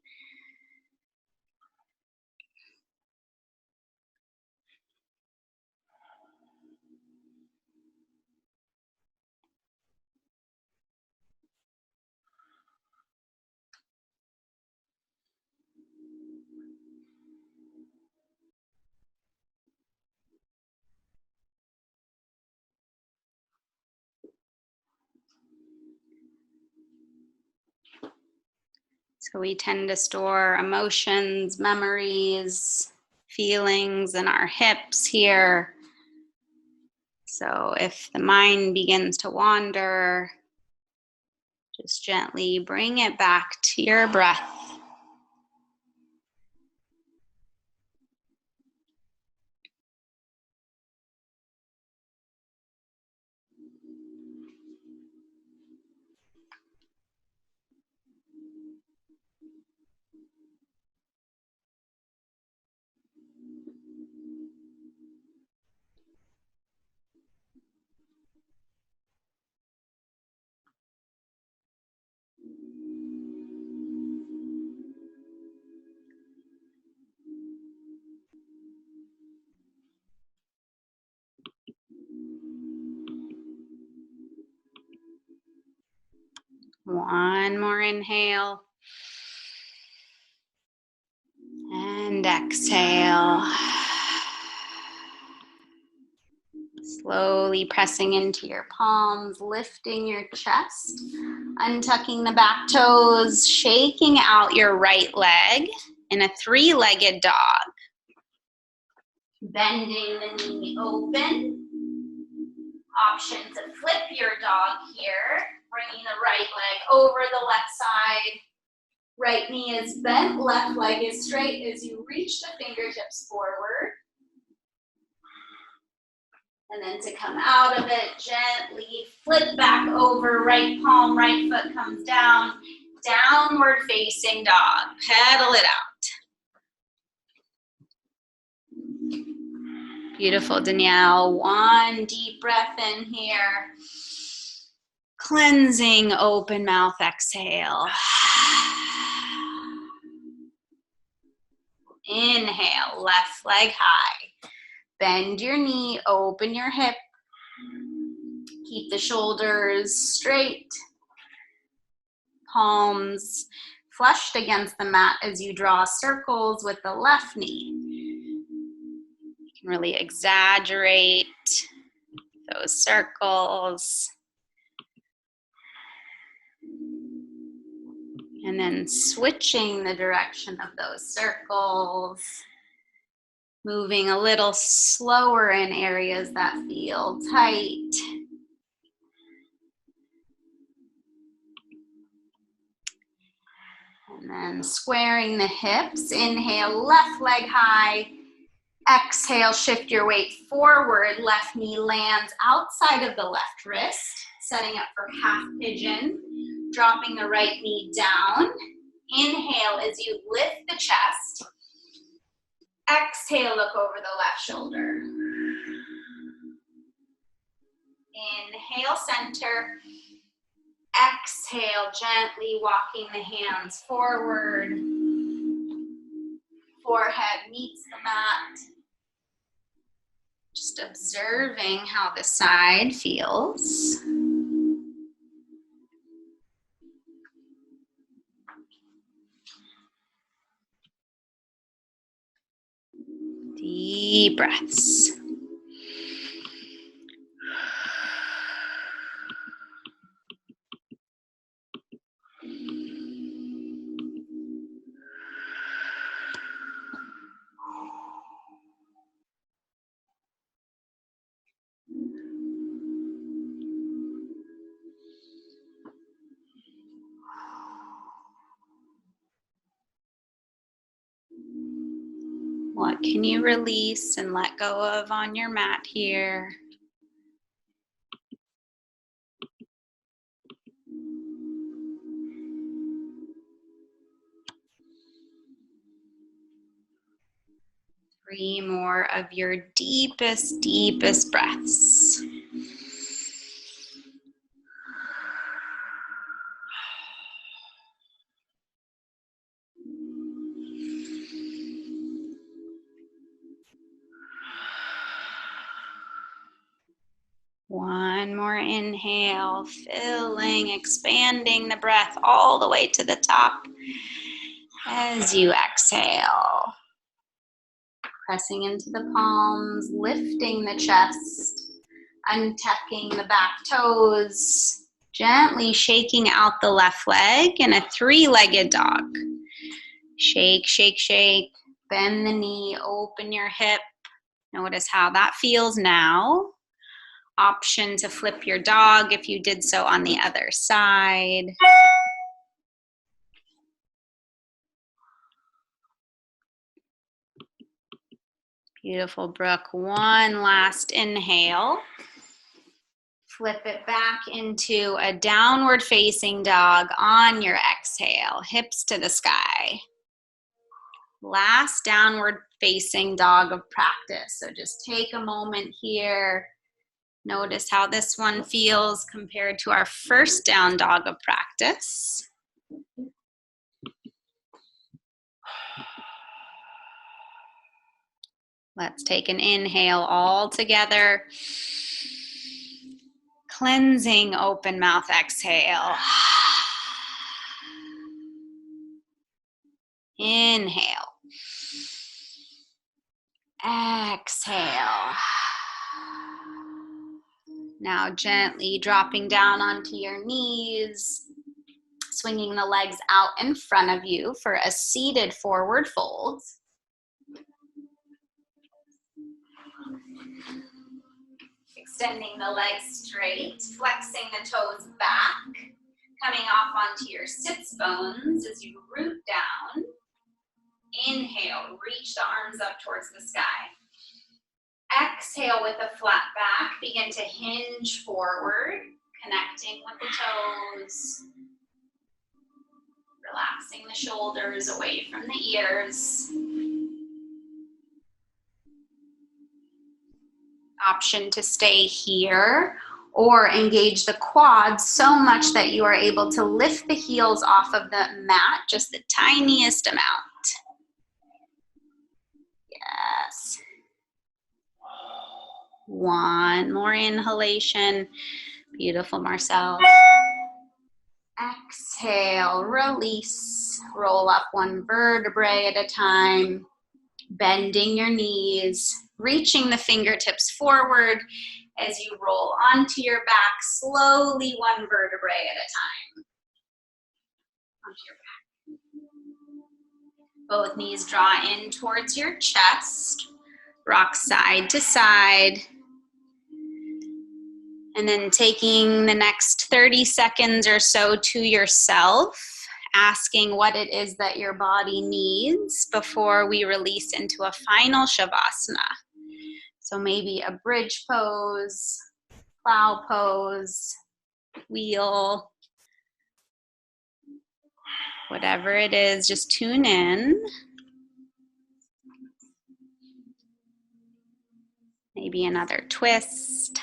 So we tend to store emotions, memories, feelings in our hips here. So if the mind begins to wander, Just gently bring it back to your breath. One more inhale. And exhale. Slowly pressing into your palms, lifting your chest, untucking the back toes, shaking out your right leg in a three-legged dog. Bending the knee open. Option to flip your dog here, bringing the right leg over the left side. Right knee is bent, left leg is straight as you reach the fingertips forward. And then to come out of it, gently flip back over, right palm, right foot comes down, downward facing dog. Pedal it out. Beautiful, Danielle. One deep breath in here. Cleansing, open mouth, exhale. Inhale, left leg high. Bend your knee, open your hip. Keep the shoulders straight. Palms flushed against the mat as you draw circles with the left knee. You can really exaggerate those circles. And then switching the direction of those circles. Moving a little slower in areas that feel tight. And then squaring the hips. Inhale, left leg high. Exhale, shift your weight forward. Left knee lands outside of the left wrist. Setting up for half pigeon. Dropping the right knee down. Inhale as you lift the chest. Exhale, look over the left shoulder. Inhale, center. Exhale, gently walking the hands forward. Forehead meets the mat. Just observing how the side feels. Deep breaths. What can you release and let go of on your mat here? Three more of your deepest, deepest breaths. One more inhale, filling, expanding the breath all the way to the top. As you exhale, pressing into the palms, lifting the chest, untucking the back toes, gently shaking out the left leg in a three-legged dog. Shake, shake, shake, bend the knee, open your hip. Notice how that feels now. Option to flip your dog if you did so on the other side. Beautiful, Brooke. One last inhale. Flip it back into a downward facing dog on your exhale, hips to the sky. Last downward facing dog of practice. So just take a moment here. Notice how this one feels compared to our first down dog of practice. Let's take an inhale all together. Cleansing open mouth exhale. Inhale. Exhale. Now gently dropping down onto your knees, swinging the legs out in front of you for a seated forward fold. Extending the legs straight, flexing the toes back, coming off onto your sits bones as you root down. Inhale, reach the arms up towards the sky. Exhale with a flat back, begin to hinge forward, connecting with the toes. Relaxing the shoulders away from the ears. Option to stay here or engage the quads so much that you are able to lift the heels off of the mat, just the tiniest amount. Yes. One more inhalation. Beautiful, Marcel. Exhale, release. Roll up one vertebrae at a time. Bending your knees, reaching the fingertips forward as you roll onto your back, slowly one vertebrae at a time. Onto your back. Both knees draw in towards your chest. Rock side to side. And then taking the next 30 seconds or so to yourself, asking what it is that your body needs before we release into a final shavasana. So maybe a bridge pose, plow pose, wheel, whatever it is, just tune in. Maybe another twist,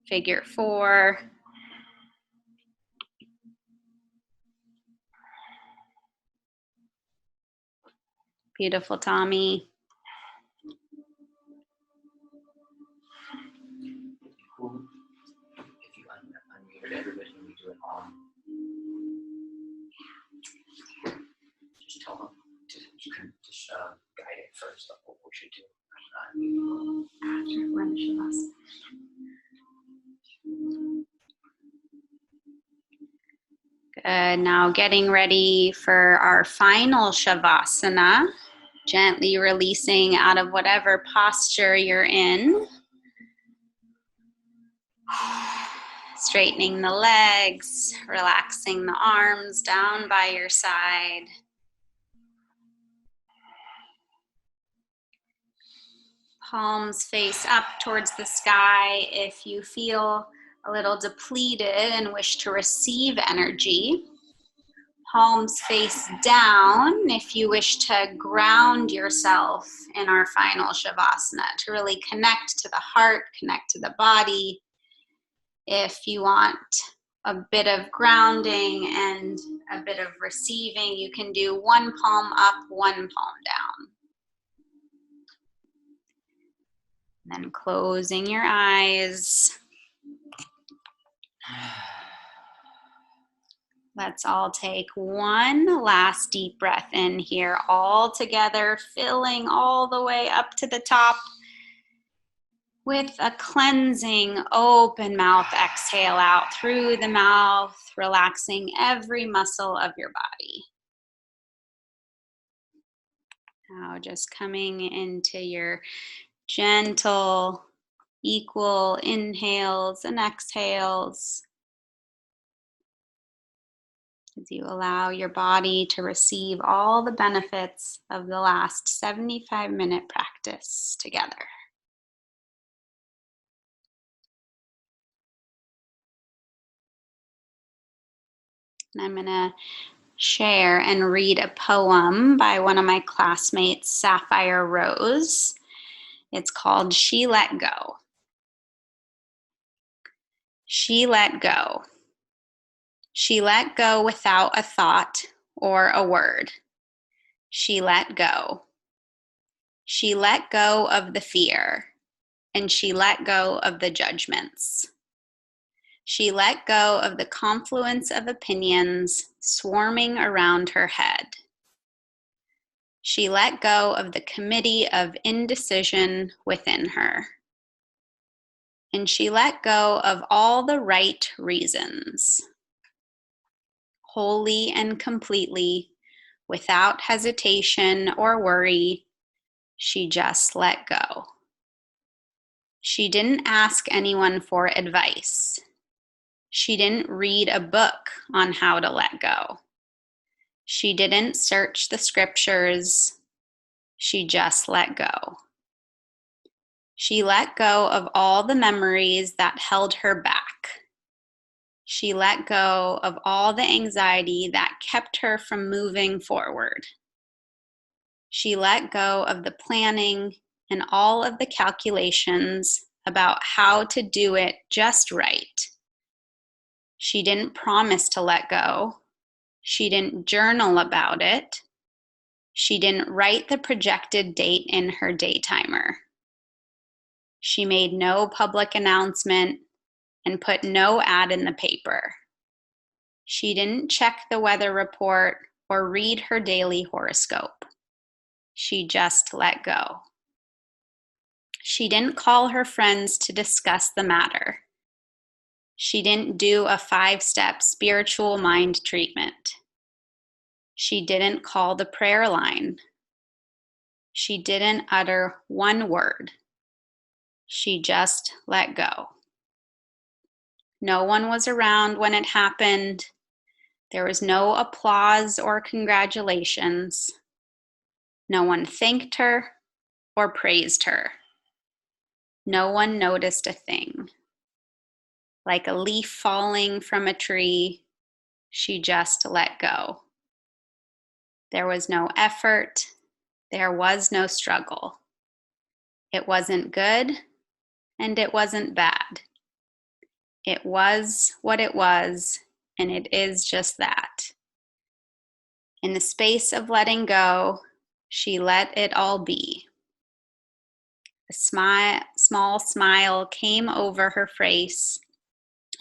figure four. Beautiful, Tommy. Cool. If you unmuted everybody and we do it on, just tell them to just guide it first of what we should do. After one shavasana. Good. Now getting ready for our final shavasana. Gently releasing out of whatever posture you're in. Straightening the legs, relaxing the arms down by your side. Palms face up towards the sky if you feel a little depleted and wish to receive energy. Palms face down if you wish to ground yourself in our final shavasana, to really connect to the heart, connect to the body. If you want a bit of grounding and a bit of receiving, you can do one palm up, one palm down. Then closing your eyes. Let's all take one last deep breath in here, all together, filling all the way up to the top with a cleansing, open mouth exhale out through the mouth, relaxing every muscle of your body. Now just coming into your gentle Equal inhales and exhales as you allow your body to receive all the benefits of the last 75-minute practice together. And I'm going to share and read a poem by one of my classmates, Sapphire Rose. It's called She Let Go. She let go. She let go without a thought or a word. She let go. She let go of the fear, and she let go of the judgments. She let go of the confluence of opinions swarming around her head. She let go of the committee of indecision within her. And she let go of all the right reasons. Wholly and completely, without hesitation or worry, she just let go. She didn't ask anyone for advice. She didn't read a book on how to let go. She didn't search the scriptures. She just let go. She let go of all the memories that held her back. She let go of all the anxiety that kept her from moving forward. She let go of the planning and all of the calculations about how to do it just right. She didn't promise to let go. She didn't journal about it. She didn't write the projected date in her day timer. She made no public announcement and put no ad in the paper. She didn't check the weather report or read her daily horoscope. She just let go. She didn't call her friends to discuss the matter. She didn't do a 5-step spiritual mind treatment. She didn't call the prayer line. She didn't utter one word. She just let go. No one was around when it happened. There was no applause or congratulations. No one thanked her or praised her. No one noticed a thing. Like a leaf falling from a tree, she just let go. There was no effort. There was no struggle. It wasn't good and it wasn't bad. It was what it was, and it is just that. In the space of letting go, she let it all be. A small smile came over her face,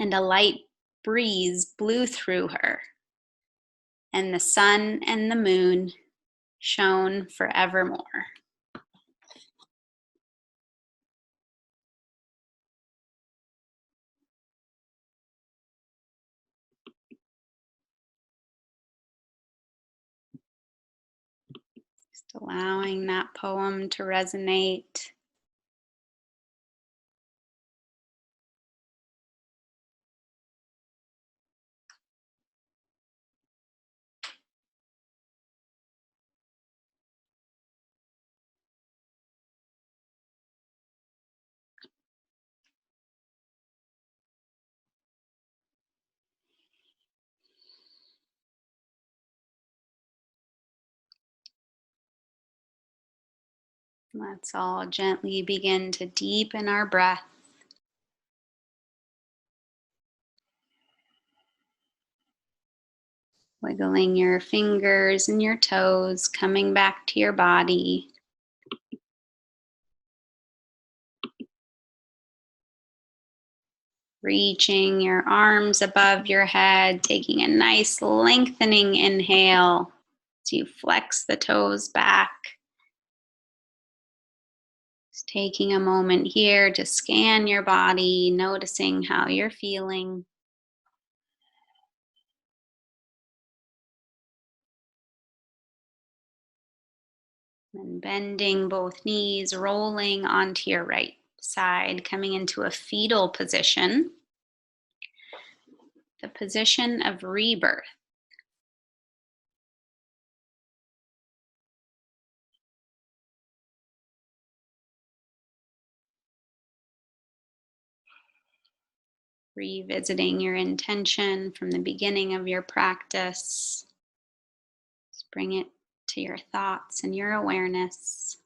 and a light breeze blew through her, and the sun and the moon shone forevermore. Just allowing that poem to resonate. Let's all gently begin to deepen our breath. Wiggling your fingers and your toes, coming back to your body. Reaching your arms above your head, taking a nice lengthening inhale as you flex the toes back. Just taking a moment here to scan your body, noticing how you're feeling. And bending both knees, rolling onto your right. side, coming into a fetal position, the position of rebirth. Revisiting your intention from the beginning of your practice. Just bring it to your thoughts and your awareness.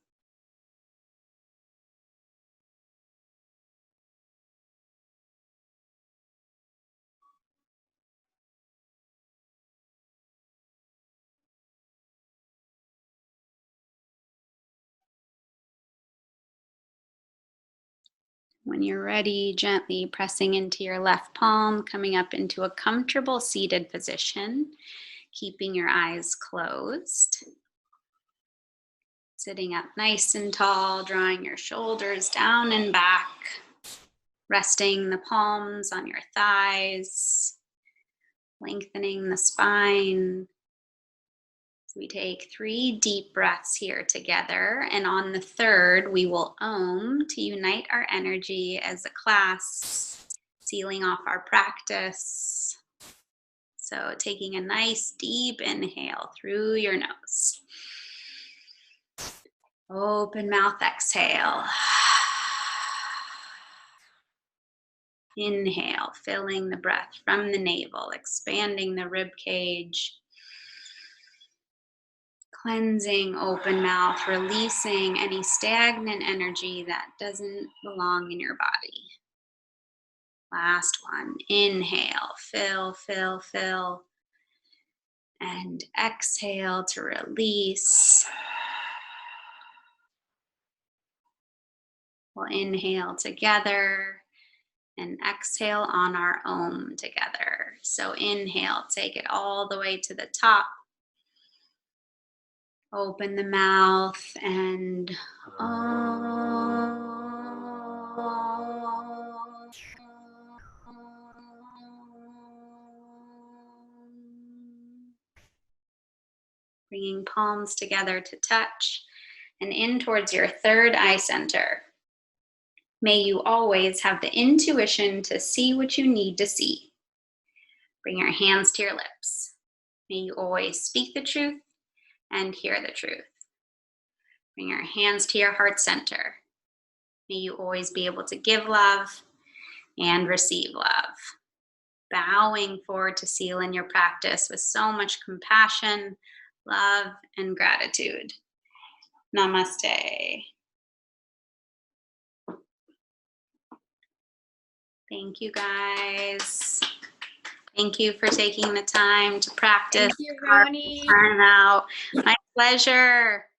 When you're ready, gently pressing into your left palm, coming up into a comfortable seated position, keeping your eyes closed. Sitting up nice and tall, drawing your shoulders down and back, resting the palms on your thighs, lengthening the spine. We take 3 deep breaths here together, and on the third, we will Om to unite our energy as a class, sealing off our practice. So taking a nice deep inhale through your nose. Open mouth, exhale. Inhale, filling the breath from the navel, expanding the rib cage. Cleansing, open mouth, releasing any stagnant energy that doesn't belong in your body. Last one. Inhale, fill, fill, fill. And exhale to release. We'll inhale together and exhale on our Om together. So inhale, take it all the way to the top. Open the mouth and bringing palms together to touch and in towards your third eye center. May you always have the intuition to see what you need to see. Bring your hands to your lips. May you always speak the truth and hear the truth. Bring your hands to your heart center. May you always be able to give love and receive love. Bowing forward to seal in your practice with so much compassion, love, and gratitude. Namaste. Thank you, guys. Thank you for taking the time to practice. Thank you, Rony. Turn out. My pleasure.